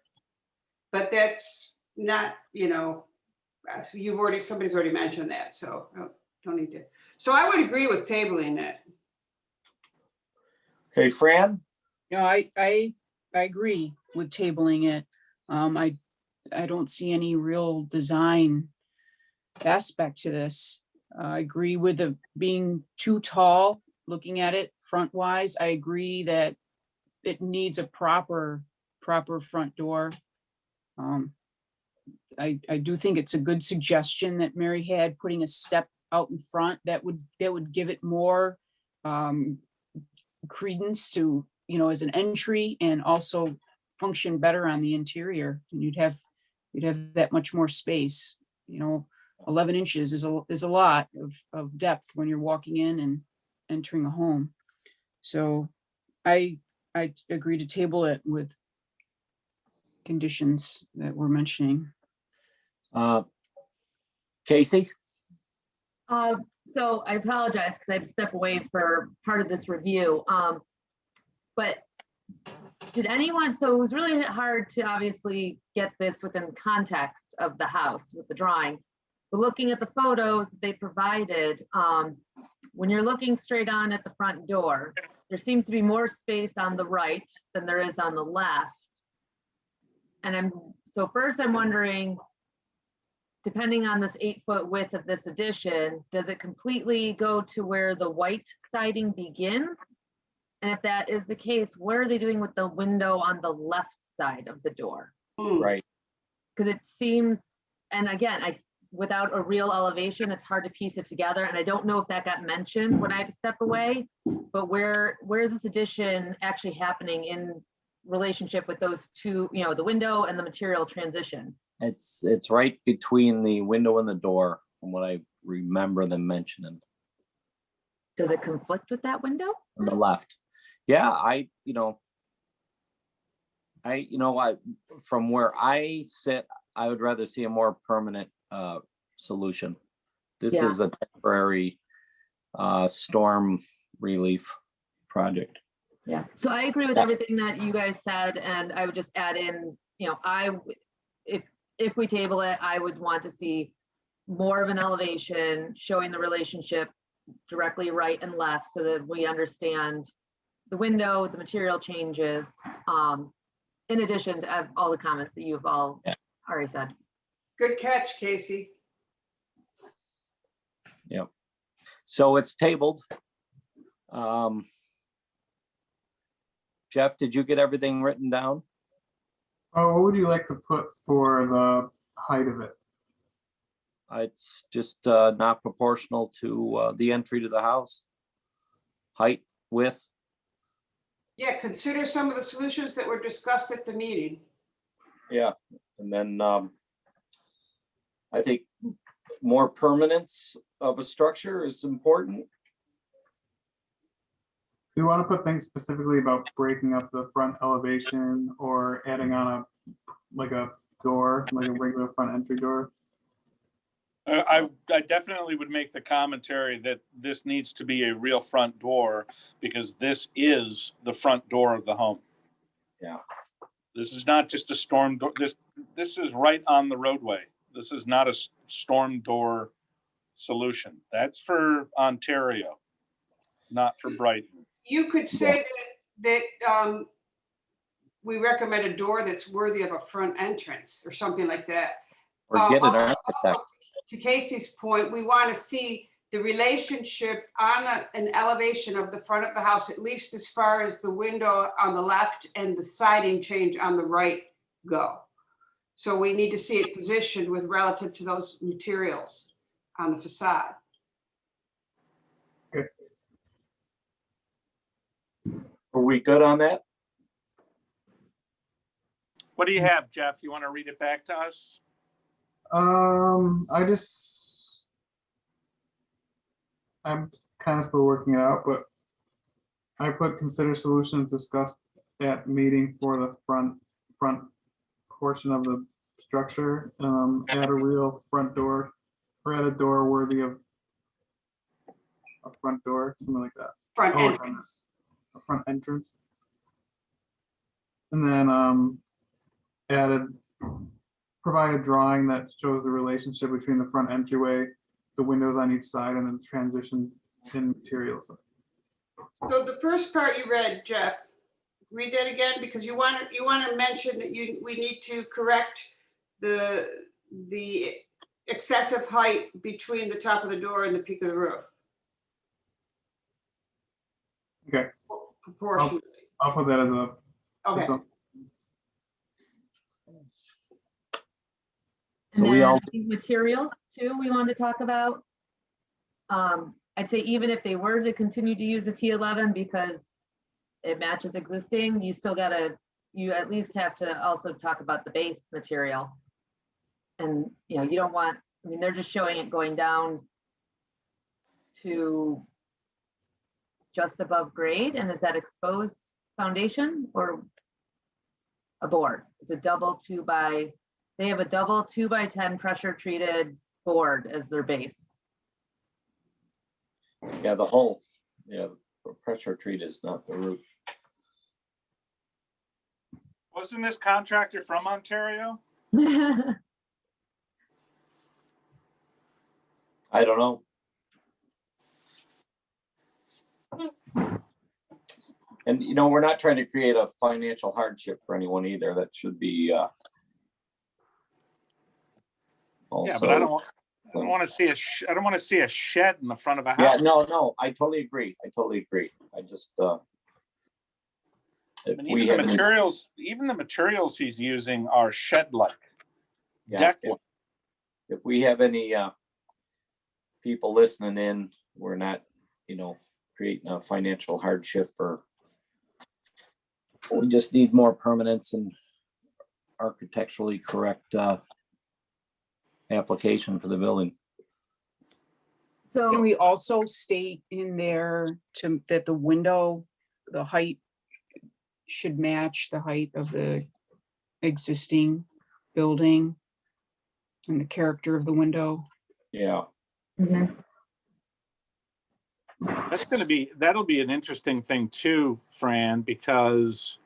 but that's not, somebody's already mentioned that, so don't need to. So I would agree with tabling it. Okay, Fran? No, I agree with tabling it. I don't see any real design aspect to this. I agree with it being too tall, looking at it front wise. I agree that it needs a proper front door. I do think it's a good suggestion that Mary had, putting a step out in front that would give it more credence to, as an entry, and also function better on the interior. And you'd have that much more space. 11 inches is a lot of depth when you're walking in and entering a home. So I agree to table it with conditions that we're mentioning. Casey? So I apologize because I had to step away for part of this review. But did anyone, so it was really hard to obviously get this within the context of the house with the drawing. But looking at the photos they provided, when you're looking straight on at the front door, there seems to be more space on the right than there is on the left. And first I'm wondering, depending on this 8-foot width of this addition, does it completely go to where the white siding begins? And if that is the case, what are they doing with the window on the left side of the door? Right. Because it seems, and again, without a real elevation, it's hard to piece it together. And I don't know if that got mentioned when I had to step away, but where is this addition actually happening in relationship with those two, you know, the window and the material transition? It's right between the window and the door, from what I remember them mentioning. Does it conflict with that window? On the left. Yeah, from where I sit, I would rather see a more permanent solution. This Yeah. is a temporary storm relief project. Yeah, so I agree with everything that you guys said, and I would just add in, you know, if we table it, I would want to see more of an elevation showing the relationship directly right and left so that we understand the window, the material changes, in addition to all the comments that you've all already said. Good catch, Casey. Yep. So it's tabled. Jeff, did you get everything written down? Oh, what would you like to put for the height of it? It's just not proportional to the entry to the house. Height, width. Yeah, consider some of the solutions that were discussed at the meeting. Yeah, and then I think more permanence of a structure is important. Do you want to put things specifically about breaking up the front elevation or adding on a door, like a regular front entry door? I definitely would make the commentary that this needs to be a real front door because this is the front door of the home. Yeah. This is not just a storm door. This is right on the roadway. This is not a storm door solution. That's for Ontario, not for Brighton. You could say that we recommend a door that's worthy of a front entrance or something like that. Or get an Also, architect. to Casey's point, we want to see the relationship on an elevation of the front of the house, at least as far as the window on the left and the siding change on the right go. So we need to see it positioned with relative to those materials on the facade. Are we good on that? What do you have, Jeff? You want to read it back to us? I'm kind of still working it out, but I put consider solutions discussed at meeting for the front portion of the structure. Add a real front door, or add a door worthy of a front door, something like that. Front entrance. A front entrance. And then provide a drawing that shows the relationship between the front entryway, the windows on each side, and then transition in materials. So the first part you read, Jeff, read that again, because you want to mention that we need to correct the excessive height between the top of the door and the peak of the roof. Okay. Proportionally. I'll put that as a. Okay. And then I think materials too, we wanted to talk about. I'd say even if they were to continue to use the T11 because it matches existing, you at least have to also talk about the base material. And you don't want, they're just showing it going down to just above grade. And is that exposed foundation or a board? It's a double 2x. They have a double 2x10 pressure treated board as their base. Yeah, the pressure treat is not the roof. Wasn't this contractor from Ontario? I don't know. And we're not trying to create a financial hardship for anyone either. That should be also. Yeah, but I don't want to see I don't want to see a shed in the front of a house. Yeah, no, I totally agree. I just even the materials he's using are shed-like, Yeah, deck-like. if we have any people listening in, we're not, creating a financial hardship, or we just need more permanence and architecturally correct application for the building. So. Can we also state in there that the window, the height should match the height of the existing building and the character of the window? Yeah. Mhm. That'll be an interesting thing too, Fran, because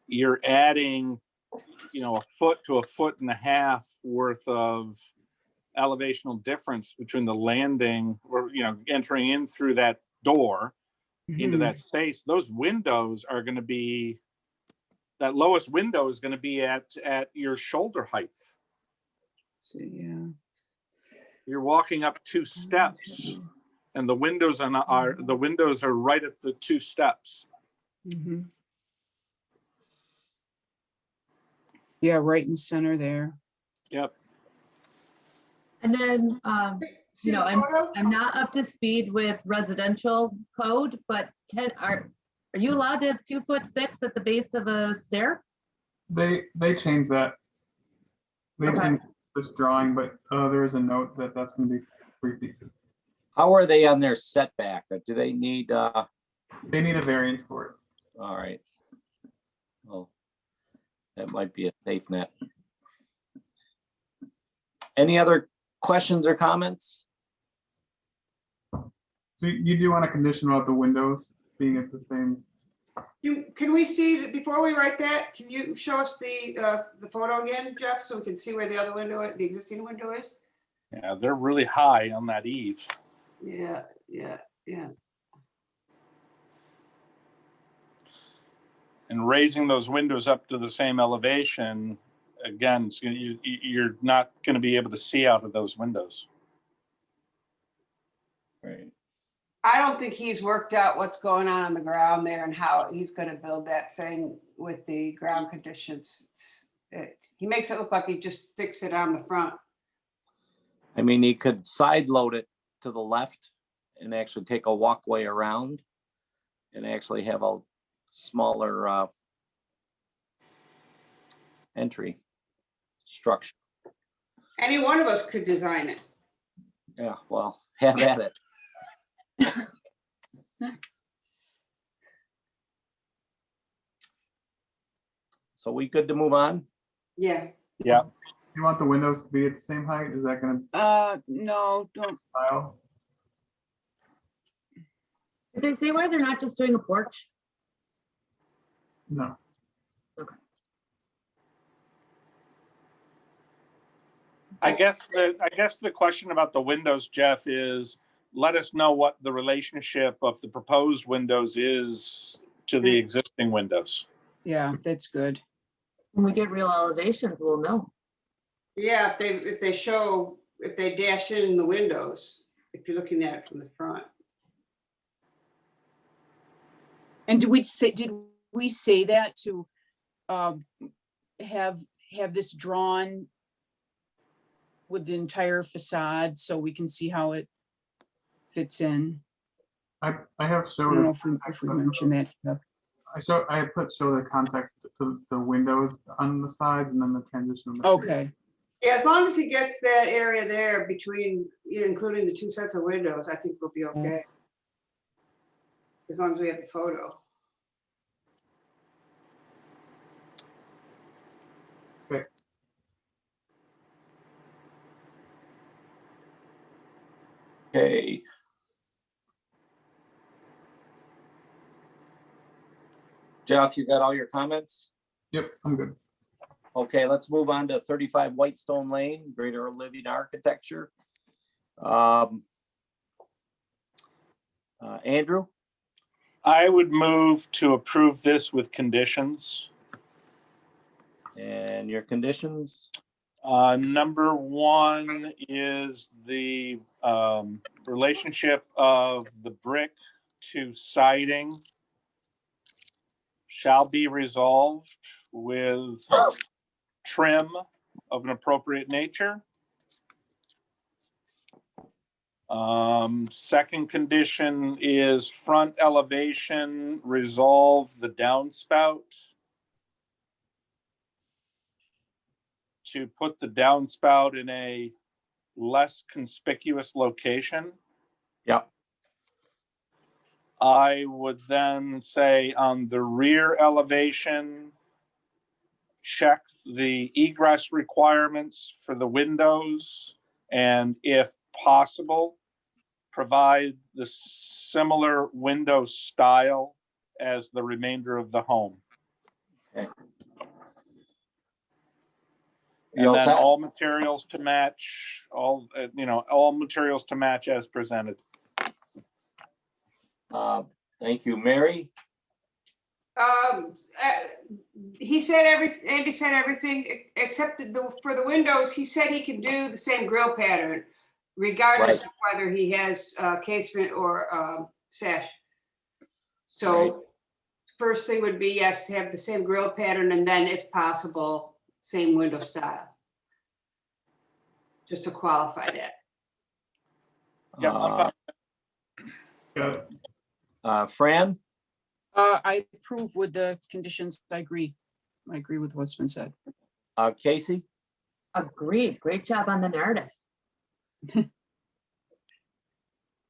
you're adding, a foot to a foot and a half worth of elevational difference between the landing or, entering in through that door into that space. Those windows are going to be, that lowest window is going to be at your shoulder height. So, yeah. You're walking up 2 steps. And the windows are right at the 2 steps. Mm-hmm. Yeah, right in center there. Yep. And then, I'm not up to speed with residential code, but are you allowed to have 2'6" at the base of a stair? They changed that. They've Okay. seen this drawing, but there is a note that that's going to be 3 feet. How are they on their setback? Or do they need? They need a variance for it. All right. Well, that might be a safe net. Any other questions or comments? So you do want a condition about the windows being at the same. Can we see, before we write that, can you show us the photo again, Jeff, so we can see where the other window, the existing window is? Yeah, they're really high on that eave. Yeah. And raising those windows up to the same elevation, again, you're not going to be able to see out of those windows. Right. I don't think he's worked out what's going on the ground there and how he's going to build that thing with the ground conditions. He makes it look like he just sticks it on the front. I mean, he could side load it to the left and actually take a walkway around and actually have a smaller entry structure. Any one of us could design it. Yeah, well, have at it. So we good to move on? Yeah. Yeah. You want the windows to be at the same height? Is that going to No, don't. style? Did they say why they're not just doing a porch? No. I guess the question about the windows, Jeff, is let us know what the relationship of the proposed windows is to the existing windows. Yeah, that's good. When we get real elevations, we'll know. Yeah, if they dash in the windows, if you're looking at it from the front. And did we say that to have this drawn with the entire facade so we can see how it fits in? I have I showed. don't know if we mentioned that, Jeff. I put show the context to the windows on the sides and then the transition. Okay. Yeah, as long as he gets that area there between, including the 2 sets of windows, I think we'll be okay. As long as we have the photo. Okay. Okay. Jeff, you got all your comments? Yep, I'm good. Okay, let's move on to 35 Whitestone Lane, Greater Living Architecture. Andrew? I would move to approve this with conditions. And your conditions? Number 1 is the relationship of the brick to siding shall be resolved with trim of an appropriate nature. Second condition is front elevation, resolve the downspout. To put the downspout in a less conspicuous location. Yep. I would then say on the rear elevation, check the egress requirements for the windows, and if possible, provide the similar window style as the remainder of the home. Okay. And then all materials to match, all materials to match as presented. Thank you, Mary. He said Andy said everything except for the windows. He said he can do the same grill pattern regardless of whether he has casement or sash. So first thing would be, yes, to have the same grill pattern, and then if possible, same window style. Just to qualify that. Fran? I approve with the conditions. I agree with what's been said. Casey? Agreed. Great job on the narrative.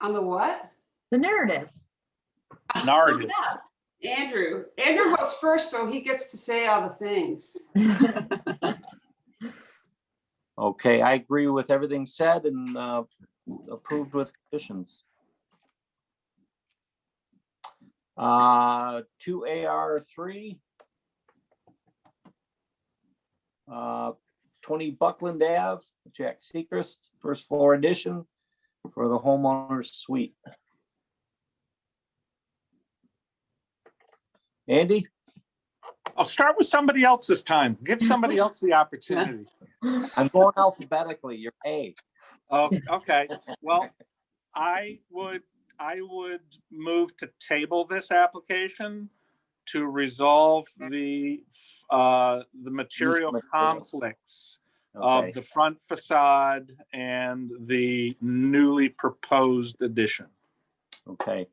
On the what? The narrative. Narrative. Andrew goes first, so he gets to say all the things. Okay, I agree with everything said and approved with conditions. 2AR3. 20 Buckland Ave, Jack Sechrist, first floor addition for the homeowner's suite. Andy? I'll start with somebody else this time. Give somebody else the opportunity. I'm going alphabetically. You're A. Oh, okay. Well, I would move to table this application to resolve the material conflicts of the front facade and the newly proposed addition. Okay.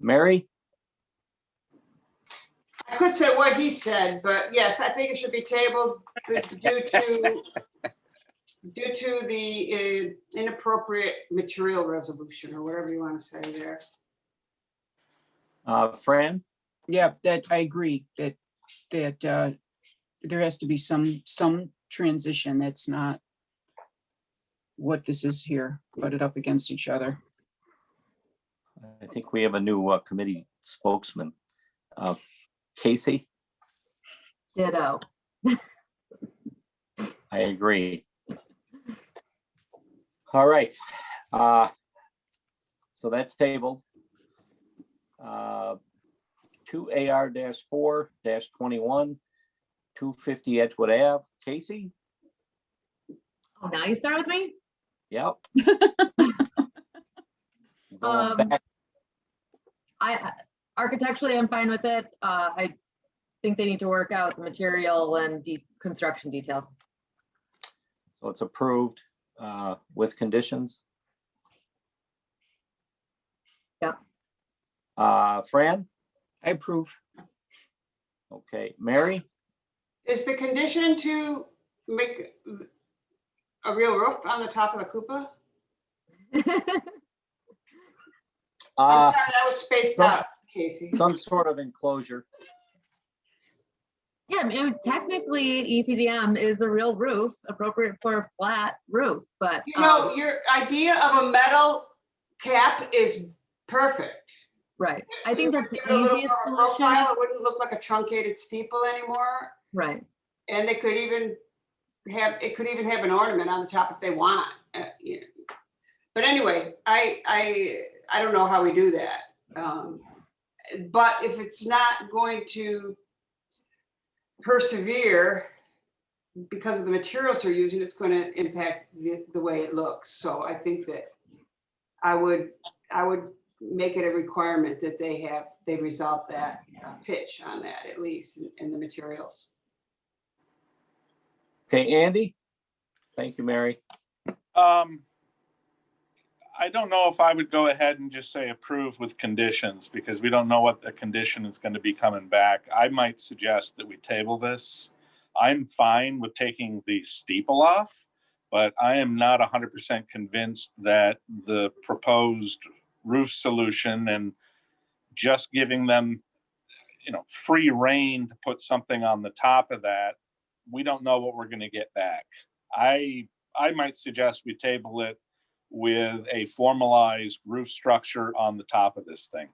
Mary? I could say what he said, but yes, I think it should be tabled due to the inappropriate material resolution, or whatever you want to say there. Fran? Yeah, that I agree that there has to be some transition. That's not what this is here. Put it up against each other. I think we have a new committee spokesman. Casey? Ditto. I agree. All right. So that's tabled. 2AR-4-21, 250 Edgewood Ave. Casey? Oh, now you start with me? Yep. Going back. Architecturally, I'm fine with it. I think they need to work out the material and construction details. So it's approved with conditions. Yep. Fran? I approve. Okay. Mary? Is the condition to make a real roof on the top of the cupola? I'm sorry, I was spaced out, Casey. Some sort of enclosure. Yeah, I mean, technically EPDM is a real roof, appropriate for a flat roof, but. You know, your idea of a metal cap is perfect. Right. I think that's the Give it a little easiest more of a solution. profile. It wouldn't look like a truncated steeple anymore. Right. And they could even have an ornament on the top if they want. You know. But anyway, I don't know how we do that. But if it's not going to persevere because of the materials they're using, it's going to impact the way it looks. So I think that I would make it a requirement that they resolve that pitch on that, at least in the materials. Okay, Andy? Thank you, Mary. I don't know if I would go ahead and just say approve with conditions, because we don't know what the condition is going to be coming back. I might suggest that we table this. I'm fine with taking the steeple off, but I am not 100% convinced that the proposed roof solution and just giving them, free rein to put something on the top of that, we don't know what we're going to get back. I might suggest we table it with a formalized roof structure on the top of this thing.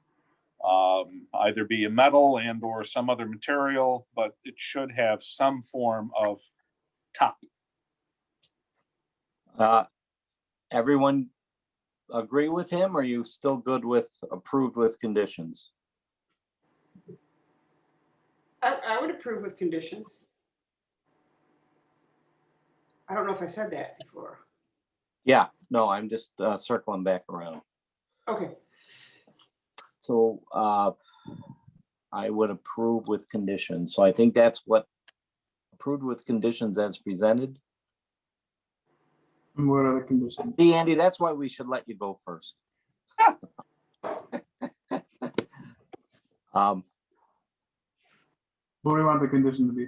Either be a metal and or some other material, but it should have some form of top. Everyone agree with him? Or are you still good with approved with conditions? I would approve with conditions. I don't know if I said that before. Yeah, no, I'm just circling back around. Okay. So I would approve with conditions. So I think that's what approved with conditions as presented. And what are the conditions? See, Andy, that's why we should let you go first. What do we want the condition to be?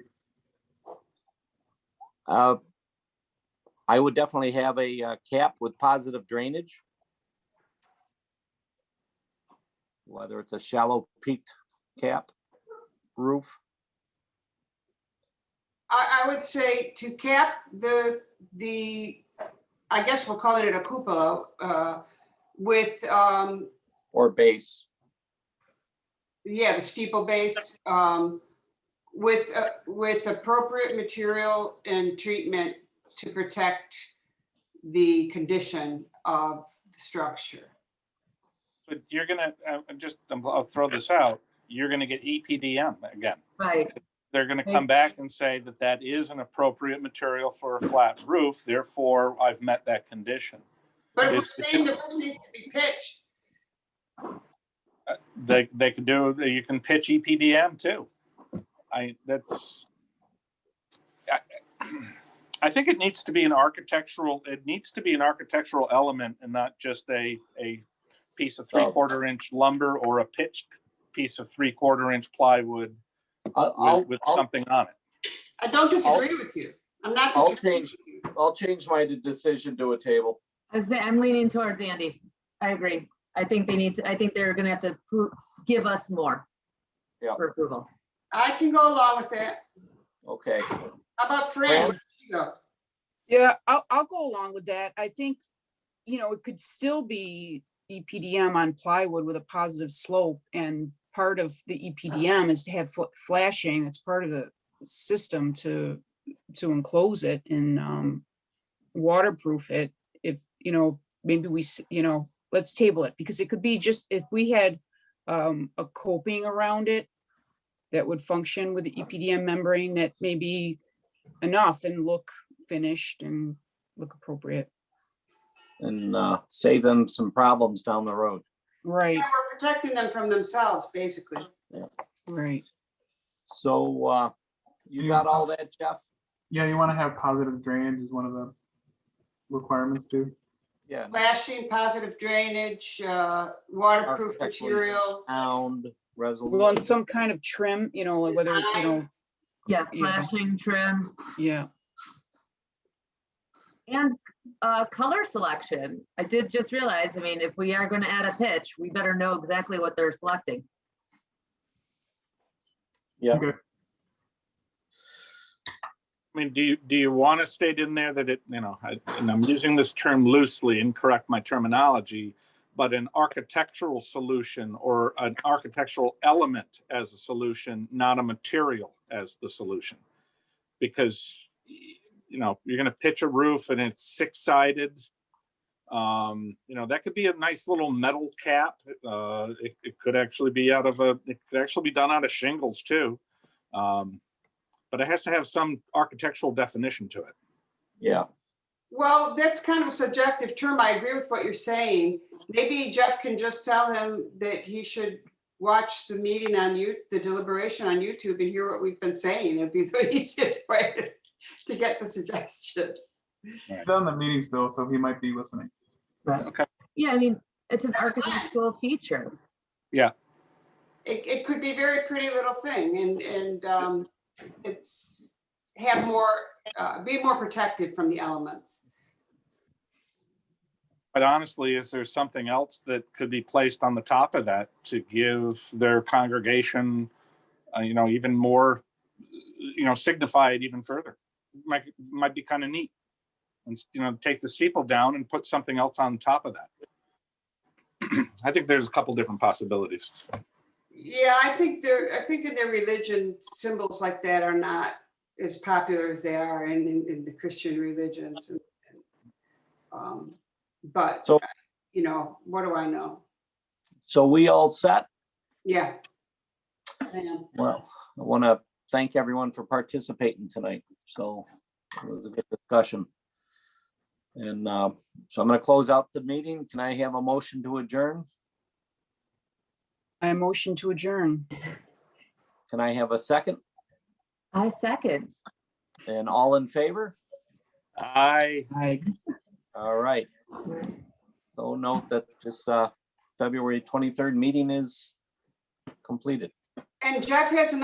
I would definitely have a cap with positive drainage. Whether it's a shallow peaked cap roof. I would say to cap the I guess we'll call it a cupola with Or base. the steeple base with appropriate material and treatment to protect the condition of the structure. But you're gonna I'll throw this out. You're gonna get EPDM again. Right. They're gonna come back and say that that is an appropriate material for a flat roof. Therefore, I've met that condition. But if we're saying the roof needs to be pitched, They can do. You can pitch EPDM too. I think it needs to be an architectural. It needs to be an architectural element and not just a piece of 3/4 inch lumber or a pitched piece of 3/4 inch plywood with something on it. I don't disagree with you. I'm not disagreeing with you. I'll change my decision to a table. I'm leaning towards Andy. I agree. I think they need to, I think they're gonna have to give us more for approval. I can go along with that. Okay. How about Fran? Where did you go? Yeah, I'll go along with that. I think, it could still be EPDM on plywood with a positive slope, and part of the EPDM is to have flashing. It's part of the system to enclose it and waterproof it. If, maybe let's table it, because it could be just, if we had a coping around it that would function with the EPDM membrane, that may be enough and look finished and look appropriate. And save them some problems down the road. Right. Yeah, we're protecting them from themselves, basically. Yeah. Right. So you got all that, Jeff? Yeah, you want to have positive drainage is one of the requirements too. Yeah. Flashing, positive drainage, waterproof material. Sound, resolution. Well, and some kind of trim, whether, Yeah, flashing trim. Yeah. And color selection. I did just realize, if we are gonna add a pitch, we better know exactly what they're selecting. Yeah. Okay. Do you want to state in there that and I'm using this term loosely and correct my terminology, but an architectural solution or an architectural element as a solution, not a material as the solution? Because, you're going to pitch a roof and it's 6-sided. That could be a nice little metal cap. It could actually be done out of shingles too. But it has to have some architectural definition to it. Yeah. Well, that's kind of a subjective term. I agree with what you're saying. Maybe Jeff can just tell him that he should watch the meeting the deliberation on YouTube and hear what we've been saying. It'd be the easiest way to get the suggestions. He's on the meeting still, so he might be listening. Okay. Yeah, I mean, it's an That's fine. architectural feature. Yeah, It could be a very pretty little thing and it's have more, be more protected from the elements. but honestly, is there something else that could be placed on the top of that to give their congregation, even more, signify it even further? Might be kind of neat. And, take the steeple down and put something else on top of that. I think there's a couple different possibilities. Yeah, I think in their religion, symbols like that are not as popular as they are in the Christian religions. But, So- what do I know? So we all set? Yeah. I am. Well, I want to thank everyone for participating tonight. So it was a good discussion. And so I'm going to close out the meeting. Can I have a motion to adjourn? I motion to adjourn. Can I have a second? I second. And all in favor? I All right. So note that this February 23rd meeting is completed. And Jeff has